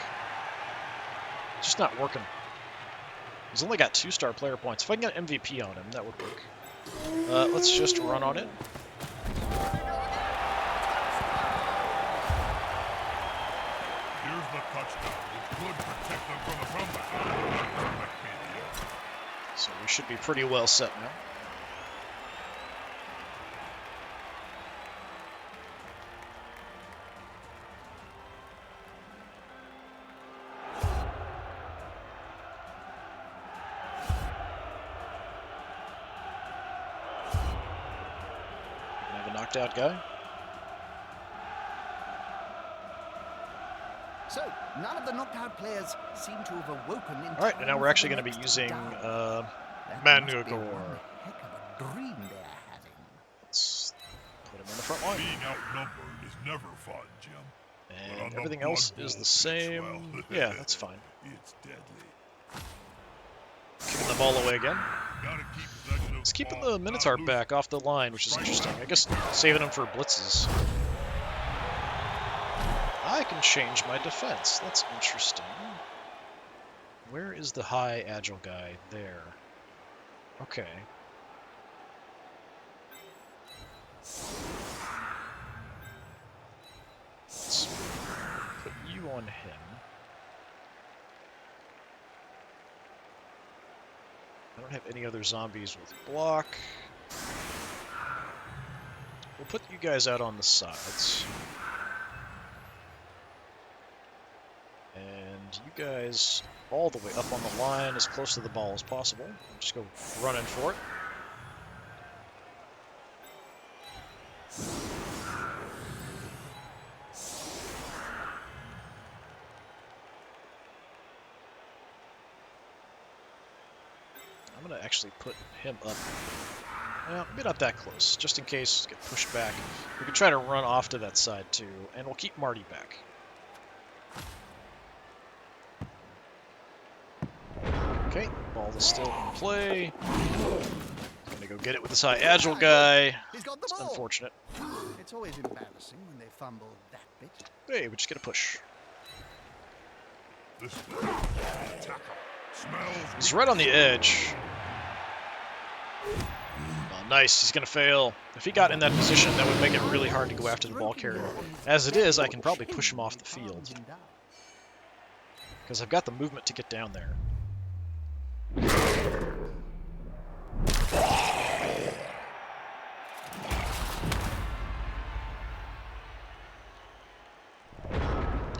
It's just not working. He's only got 2 star player points. If I can get an MVP on him, that would work. Let's just run on it. Here's the touchdown. It could protect them from a comeback. So we should be pretty well set now. We have a knocked out guy. So, none of the knocked out players seem to have awoken in Alright, and now we're actually going to be using Manugor. Heck of a dream they're having. Let's put him on the front line. Being outnumbered is never fun, Jim. But on And the everything Blood else Bowl is the pitch, same. well, Yeah, that's fine. It's deadly. Kicking the ball away again. Gotta keep possession of He's keeping ball, the not Minotaur lose back it. off the line, which is interesting. I guess saving him for blitzes. I can change my defense. That's interesting. Where is the high agile guy? There. Okay. Let's put you on him. I don't have any other zombies with block. We'll put you guys out on the sides. And you guys all the way up on the line as close to the ball as possible. We'll just go running for it. I'm going to actually put him up. Well, maybe not that close, just in case get pushed back. We can try to run off to that side too, and we'll keep Marty back. Okay, ball is still in play. I'm gonna go get it with this high agile guy. He's got the It's ball. unfortunate. It's always embarrassing when they fumble that bit. Hey, we just get a push. This way. Tackle. Smells. He's right on the edge. Oh, nice, he's gonna fail. If he got in that position, that would make it really hard to go after the ball carrier. As it is, I can probably push him off the field, because I've got the movement to get down there.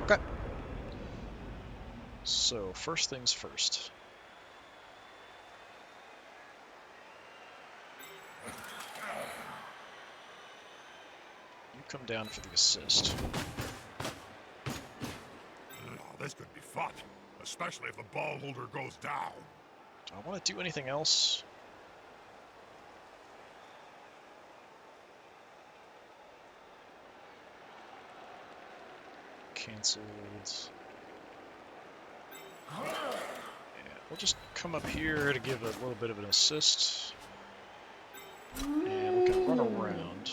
Okay. So, first things first. You come down for the assist. This could be fun, especially if the ball holder goes down. Do I want to do anything else? canceled. Yeah, we'll just come up here to give a little bit of an assist. And we can run around.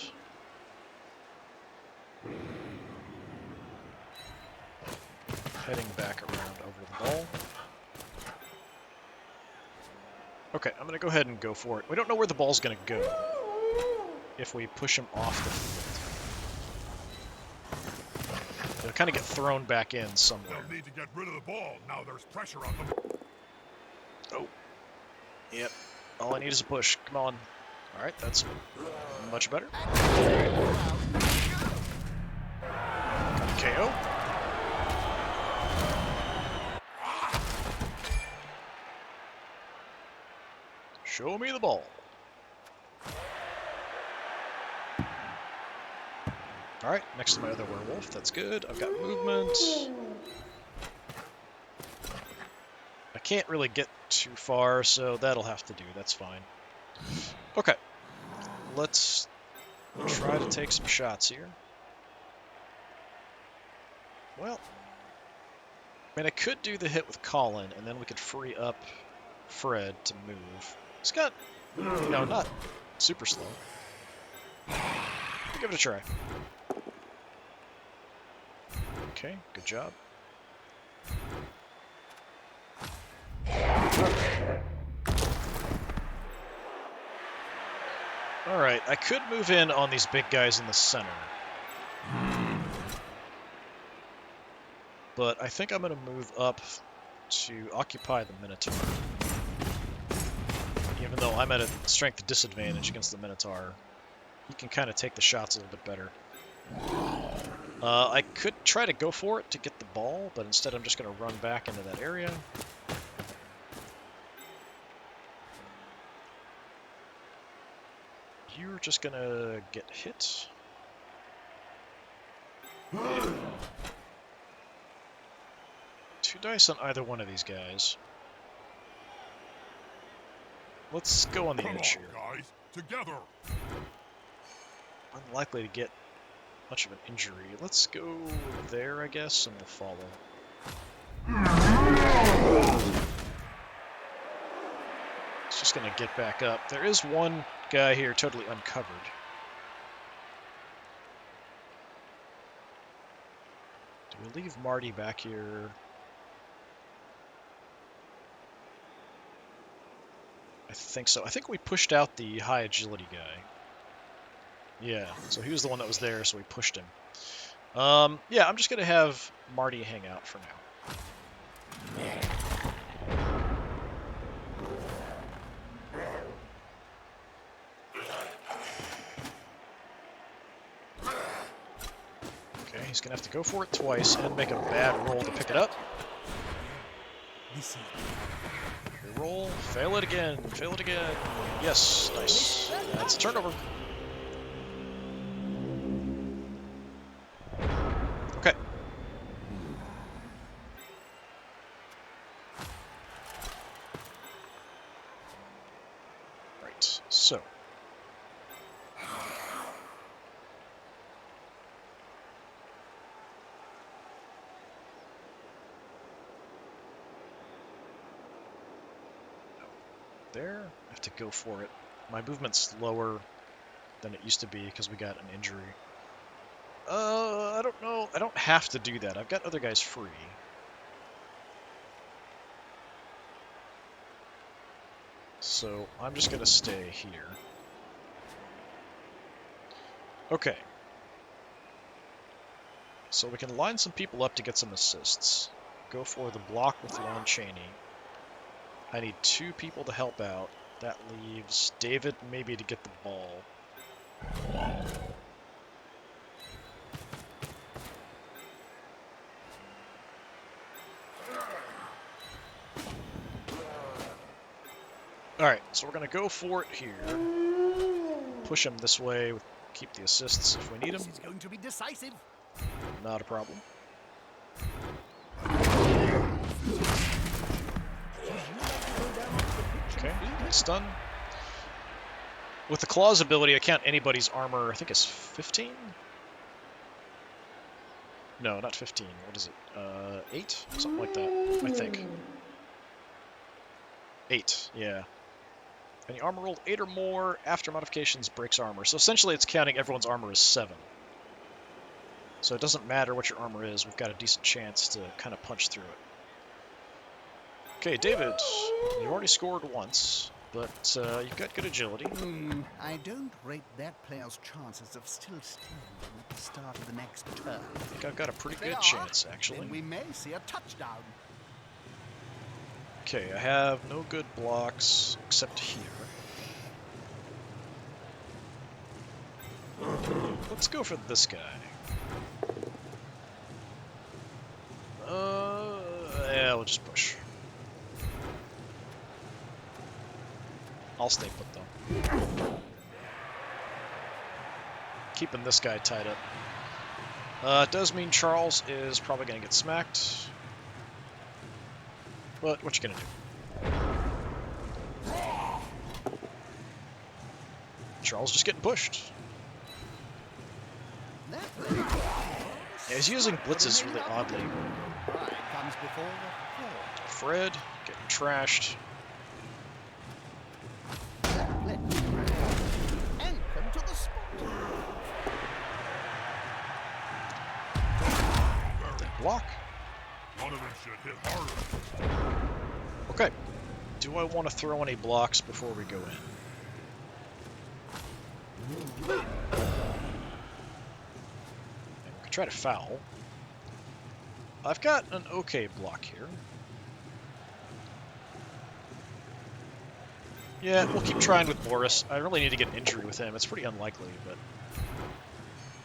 Heading back around over the ball. Okay, I'm going to go ahead and go for it. We don't know where the ball's going to go if we push him off the field. It'll kind of get thrown back in somewhere. They'll need to get rid of the ball. Now there's pressure on them. Oh. Yep. All I need is a push. Come on. All right, that's much better. Got a KO. Show me the ball. Alright, next to my other werewolf. That's good. I've got movement. I can't really get too far, so that'll have to do. That's fine. Okay. Let's try to take some shots here. Well, I mean, I could do the hit with Colin, and then we could free up Fred to move. He's got, not super slow. We'll give it a try. Okay, good job. Alright, I could move in on these big guys in the center. But I think I'm going to move up to occupy the Minotaur. Even though I'm at a strength disadvantage against the Minotaur, he can kind of take the shots a little bit better. I could try to go for it to get the ball, but instead I'm just going to run back into that area. You're just going to get hit. 2 dice on either one of these guys. Let's go on the edge here. Guys, together. Unlikely to get much of an injury. Let's go there, I guess, and we'll follow. It's just going to get back up. There is one guy here totally uncovered. Do we leave Marty back here? I think so. I think we pushed out the high agility guy. Yeah, so he was the one that was there, so we pushed him. Yeah, I'm just going to have Marty hang out for now. Okay, he's going to have to go for it twice and make a bad roll to pick it up. Roll, fail it again, fail it again. Yes, nice. That's a turnover. Okay. Right, so. There, I have to go for it. My movement's lower than it used to be because we got an injury. I don't know. I don't have to do that. I've got other guys free. So I'm just going to stay here. Okay. So we can line some people up to get some assists. Go for the block with Lon Chaney. I need 2 people to help out. That leaves David maybe to get the ball. Alright, so we're going to go for it here. Push him this way, keep the assists if we need them. This is going to be decisive. Not a problem. Okay, it's done. With the Claws ability, I count anybody's armor, I think it's 15? No, not 15. What is it? 8? Something like that, I think. 8, yeah. Any armor rolled 8 or more after modifications breaks armor. So essentially it's counting everyone's armor as 7. So it doesn't matter what your armor is, we've got a decent chance to kind of punch through it. Okay, David, you already scored once, but you've got good agility. I don't rate that player's chances of still standing at the start of the next turn. I think I've got a pretty If they good are, chance, actually. then we may see a touchdown. Okay, I have no good blocks except here. Let's go for this guy. Yeah, we'll just push. I'll stay put, though. Keeping this guy tied up. It does mean Charles is probably going to get smacked. But what you going to do? Charles just getting pushed. Yeah, he's using blitzes really oddly. Comes before the fall. Fred getting trashed. Anthem to the spot. Block. One of them should hit harder. Okay. Do I want to throw any blocks before we go in? And we could try to foul. I've got an okay block here. Yeah, we'll keep trying with Boris. I really need to get an injury with him. It's pretty unlikely, but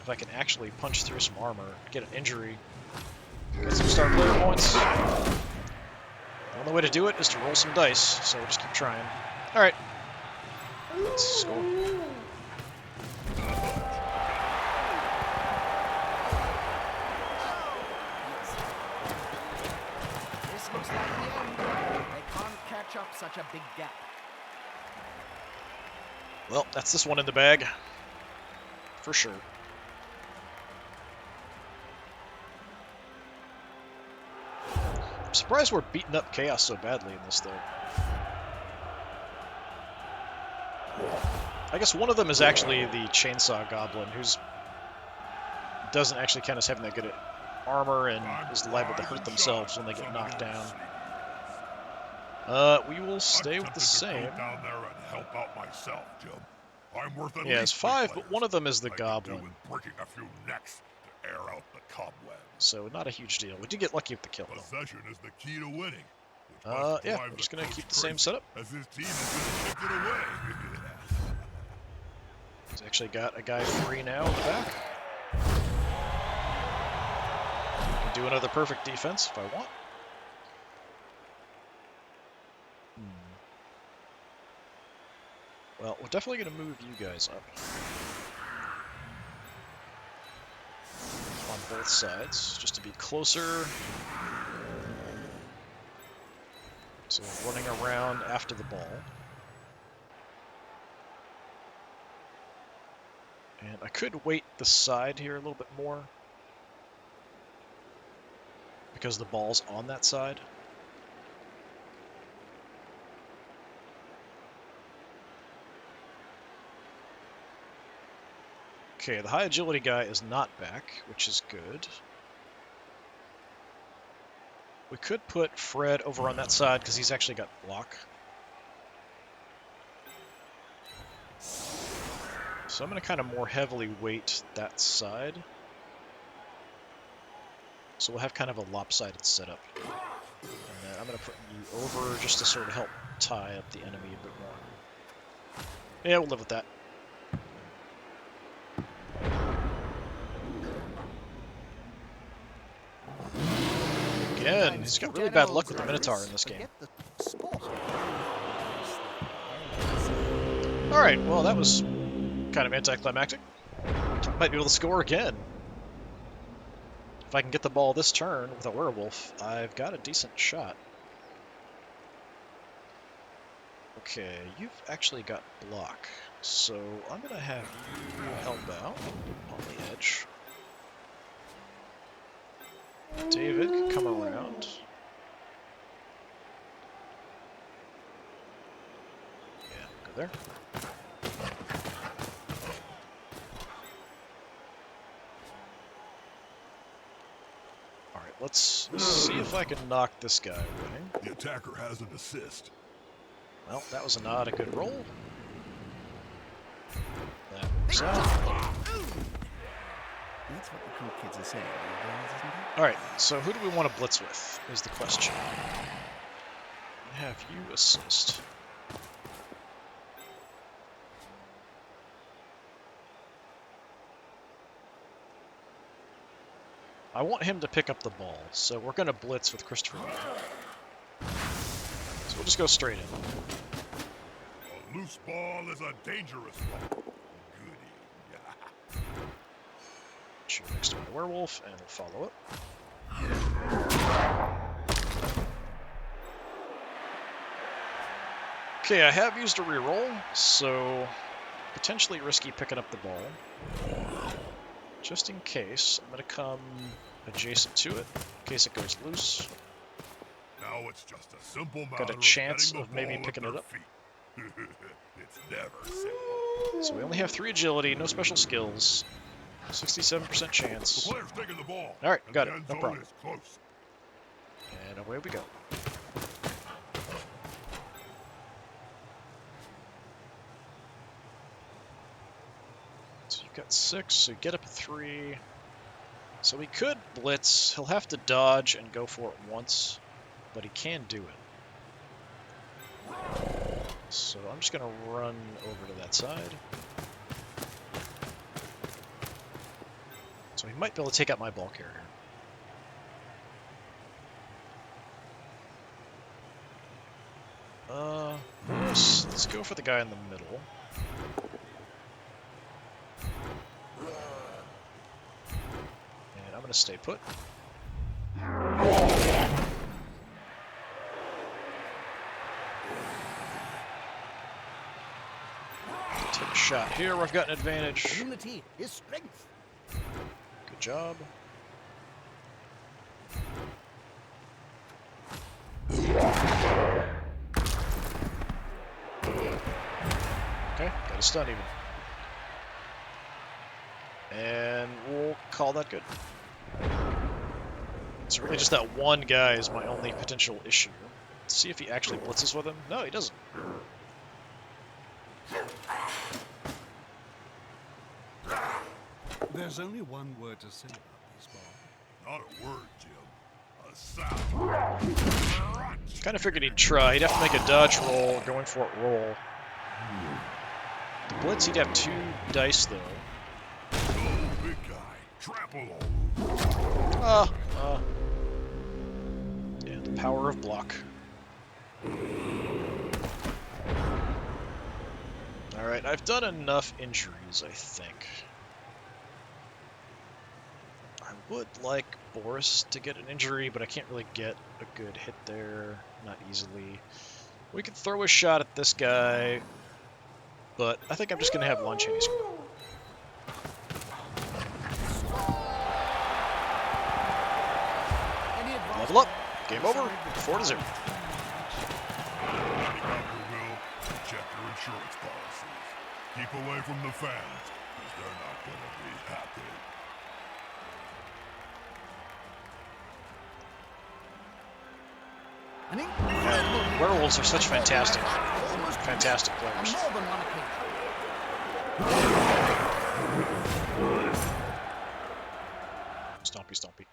if I can actually punch through some armor, get an injury, get some star player points. The only way to do it is to roll some dice, so we'll just keep trying. Alright. Let's score. This looks like the end. They can't catch up such a big gap. Well, that's this one in the bag. For sure. I'm surprised we're beating up Chaos so badly in this, though. I guess one of them is actually the Chainsaw Goblin, who's doesn't actually count as having that good at armor and is liable to hurt themselves when they get knocked down. We will stay with the same. Down there and help out myself, Jim. I'm worth at Yeah, it's least 5, 3 but one of them is the players. I could do Goblin. with breaking a few necks to air out the cobwebs. So not a huge deal. We did get lucky with the kill, though. Possession is the key to winning. Which must Yeah, drive we're just the gonna coach keep the same crazy, setup. as his team is gonna kick it away. He's actually got a guy free now in the back. I can do another perfect defense if I want. Well, we're definitely going to move you guys up. On both sides, just to be closer. So running around after the ball. And I could weight the side here a little bit more, because the ball's on that side. Okay, the high agility guy is not back, which is good. We could put Fred over on that side because he's actually got block. So I'm going to kind of more heavily weight that side. So we'll have kind of a lopsided setup. And then I'm going to put you over just to sort of help tie up the enemy a bit more. Yeah, we'll live with that. Again, he's got really bad luck with the Minotaur in this game. Alright, well that was kind of anticlimactic. Might be able to score again. If I can get the ball this turn with a werewolf, I've got a decent shot. Okay, you've actually got block, so I'm going to have you help out on the edge. David can come around. Yeah, go there. Alright, let's see if I can knock this guy away. The attacker has an assist. Well, that was not a good roll. That works out. That's what the cool kids are saying nowadays, isn't it? Alright, so who do we want to blitz with, is the question. Have you assist. I want him to pick up the ball, so we're going to blitz with Christopher Lee. So we'll just go straight in. A loose ball is a dangerous ball. Goody. Shoot next to my werewolf, and we'll follow it. Okay, I have used a reroll, so potentially risky picking up the ball. Just in case, I'm going to come adjacent to it, in case it goes loose. Now it's just a simple matter Got a chance getting of the maybe ball at picking their it up. feet. It's never simple. So we only have 3 agility, no special skills. 67% The chance. player's taking the ball. All right, and got the it, end no zone problem. is close. And away we go. So you've got 6, so you get up a 3. So he could blitz. He'll have to dodge and go for it once, but he can do it. So I'm just going to run over to that side. So he might be able to take out my ball carrier. Let's go for the guy in the middle. And I'm going to stay put. Take a shot here where I've got an advantage. Unity is strength. Good job. Okay, got a stun even. And we'll call that good. So really just that one guy is my only potential issue. Let's see if he actually blitzes with him. No, he doesn't. There's only one word to say about this ball. Not a word, Jim. A sound. Kind of figured he'd try. He'd have to make a dodge roll, going for it roll. The blitz, he'd have 2 dice, though. Oh, big guy. Trample all. Yeah, the power of block. Alright, I've done enough injuries, I think. I would like Boris to get an injury, but I can't really get a good hit there, not easily. We could throw a shot at this guy, but I think I'm just going to have Lon Chaney score. Level up. Game over. 4-0. Helicopter will check your insurance policies. Keep away from the fans, because they're not going to be happy. An incredible Werewolves are such fantastic almost players. on more than one occasion. Stompy, stompy.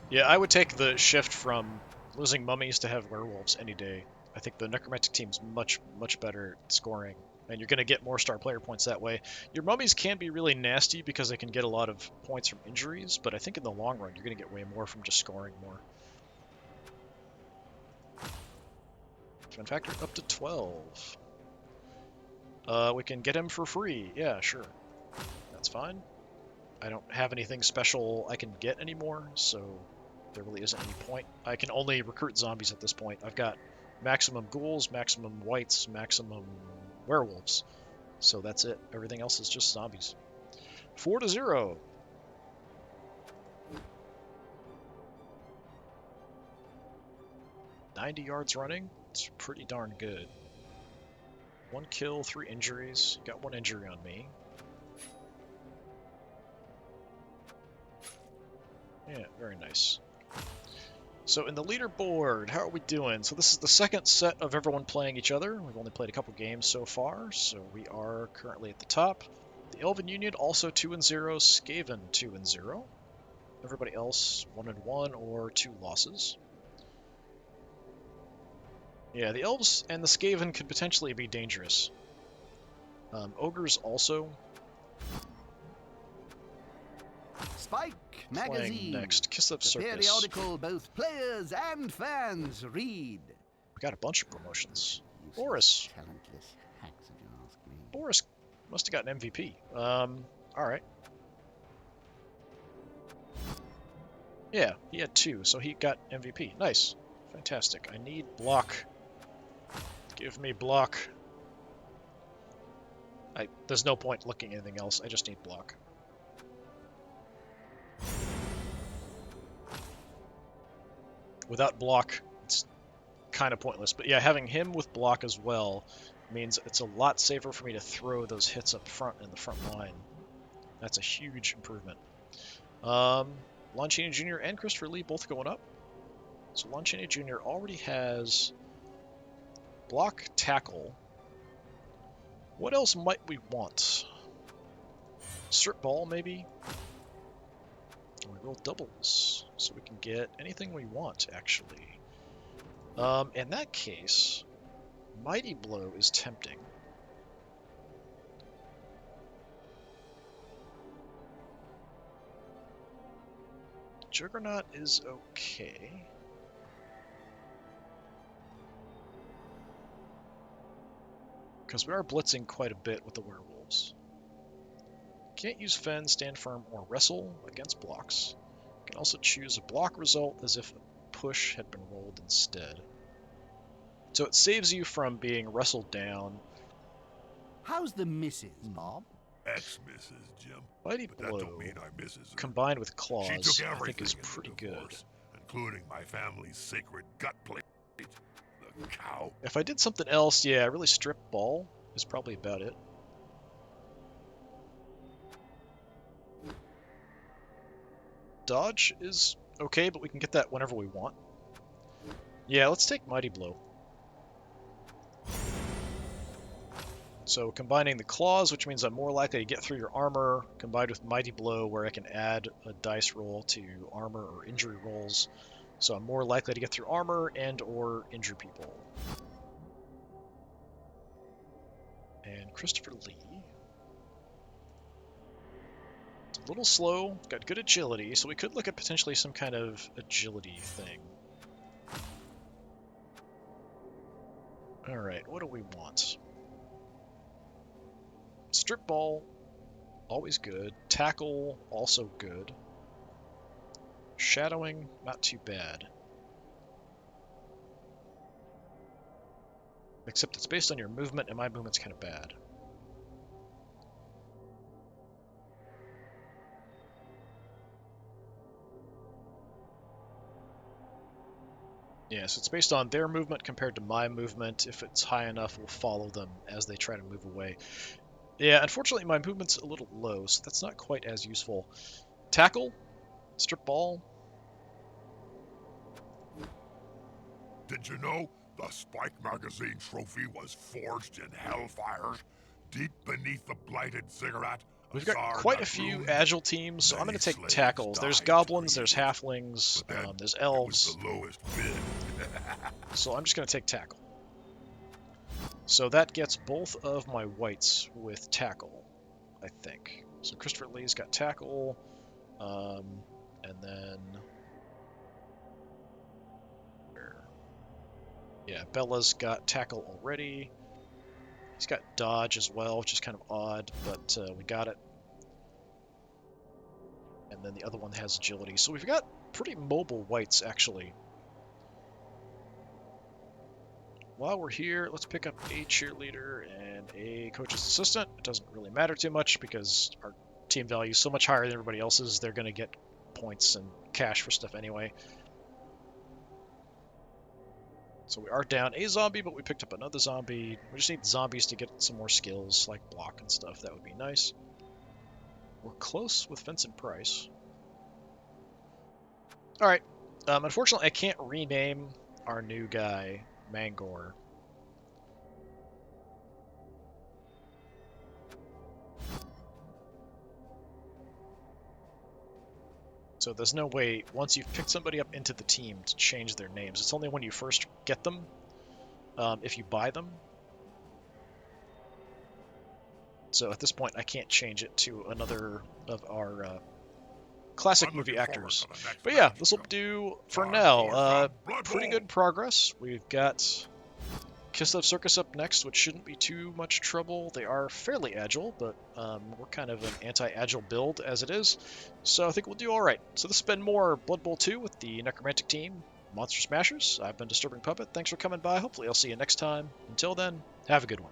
Yeah, I would take the shift from losing mummies to have werewolves any day. I think the Necromantic team's much, much better at scoring, and you're going to get more star player points that way. Your mummies can be really nasty because they can get a lot of points from injuries, but I think in the long run, you're going to get way more from just scoring more. Fun factor up to 12. We can get him for free. Yeah, sure. That's fine. I don't have anything special I can get anymore, so there really isn't any point. I can only recruit zombies at this point. I've got maximum ghouls, maximum wights, maximum werewolves. So that's it. Everything else is just zombies. 4-0. 90 yards running. It's pretty darn good. 1 kill, 3 injuries. Got 1 injury on me. Yeah, very nice. So in the leaderboard, how are we doing? So this is the second set of everyone playing each other. We've only played a couple games so far, so we are currently at the top. The Elven Union also 2-0, Skaven 2-0. Everybody else 1-1 or 2 losses. Yeah, the Elves and the Skaven could potentially be dangerous. Ogres also. Spike Playing Magazine. next, Kiss Up The Circus. periodical both players and fans read. We got a bunch of promotions. Useless, Boris. talentless hacks, if you ask me. Boris must have gotten MVP. Alright. Yeah, he had 2, so he got MVP. Nice. Fantastic. I need block. Give me block. There's no point looking at anything else. I just need block. Without block, it's kind of pointless. But yeah, having him with block as well means it's a lot safer for me to throw those hits up front in the front line. That's a huge improvement. Longini Jr. and Christopher Lee both going up. So Longini Jr. already has block, tackle. What else might we want? Strip ball, maybe? We roll doubles, so we can get anything we want, actually. In that case, Mighty Blow is tempting. Juggernaut is okay. Because we are blitzing quite a bit with the werewolves. Can't use Fend, Stand Firm, or Wrestle against blocks. Can also choose a block result as if a push had been rolled instead. So it saves you from being wrestled down. How's the missus, Bob? Ex-Mrs. Jim. But Mighty that Blow, don't mean I misses her. combined with She Claws, took I everything think is in the pretty good. divorce, including my family's sacred gut plate. The cow. If I did something else, yeah, really Strip Ball is probably about it. Dodge is okay, but we can get that whenever we want. Yeah, let's take Mighty Blow. So combining the Claws, which means I'm more likely to get through your armor, combined with Mighty Blow, where I can add a dice roll to armor or injury rolls. So I'm more likely to get through armor and or injure people. And Christopher Lee. It's a little slow, got good agility, so we could look at potentially some kind of agility thing. Alright, what do we want? Strip Ball, always good. Tackle, also good. Shadowing, not too bad. Except it's based on your movement, and my movement's kind of bad. Yeah, so it's based on their movement compared to my movement. If it's high enough, we'll follow them as they try to move away. Yeah, unfortunately my movement's a little low, so that's not quite as useful. Tackle, Strip Ball. Did you know the Spike Magazine trophy was forged in hellfires? Deep beneath the blighted cigarette, We've got quite a few agile teams, so I'm going to take tackles. There's goblins, there's halflings, there's elves. The lowest bid. So I'm just going to take tackle. So that gets both of my whites with tackle, I think. So Christopher Lee's got tackle, and then... Yeah, Bella's got tackle already. He's got dodge as well, which is kind of odd, but we got it. And then the other one has agility. So we've got pretty mobile whites, actually. While we're here, let's pick up a cheerleader and a coach's assistant. It doesn't really matter too much because our team value is so much higher than everybody else's. They're going to get points and cash for stuff anyway. So we are down a zombie, but we picked up another zombie. We just need zombies to get some more skills, like block and stuff. That would be nice. We're close with Vincent Price. Alright. Unfortunately, I can't rename our new guy Mangor. So there's no way, once you've picked somebody up into the team, to change their names. It's only when you first get them, if you buy them. So at this point, I can't change it to another of our classic I'm movie looking forward actors. to the next But yeah, match, this will Joe. do for Hardcore now. from Blood Pretty Bowl. good progress. We've got Kislev Circus up next, which shouldn't be too much trouble. They are fairly agile, but we're kind of an anti-agile build as it is, so I think we'll do all right. So this has been more Blood Bowl 2 with the Necromantic team, Monstrous Smashers. I've been Disturbing Puppet. Thanks for coming by. Hopefully I'll see you next time. Until then, have a good one.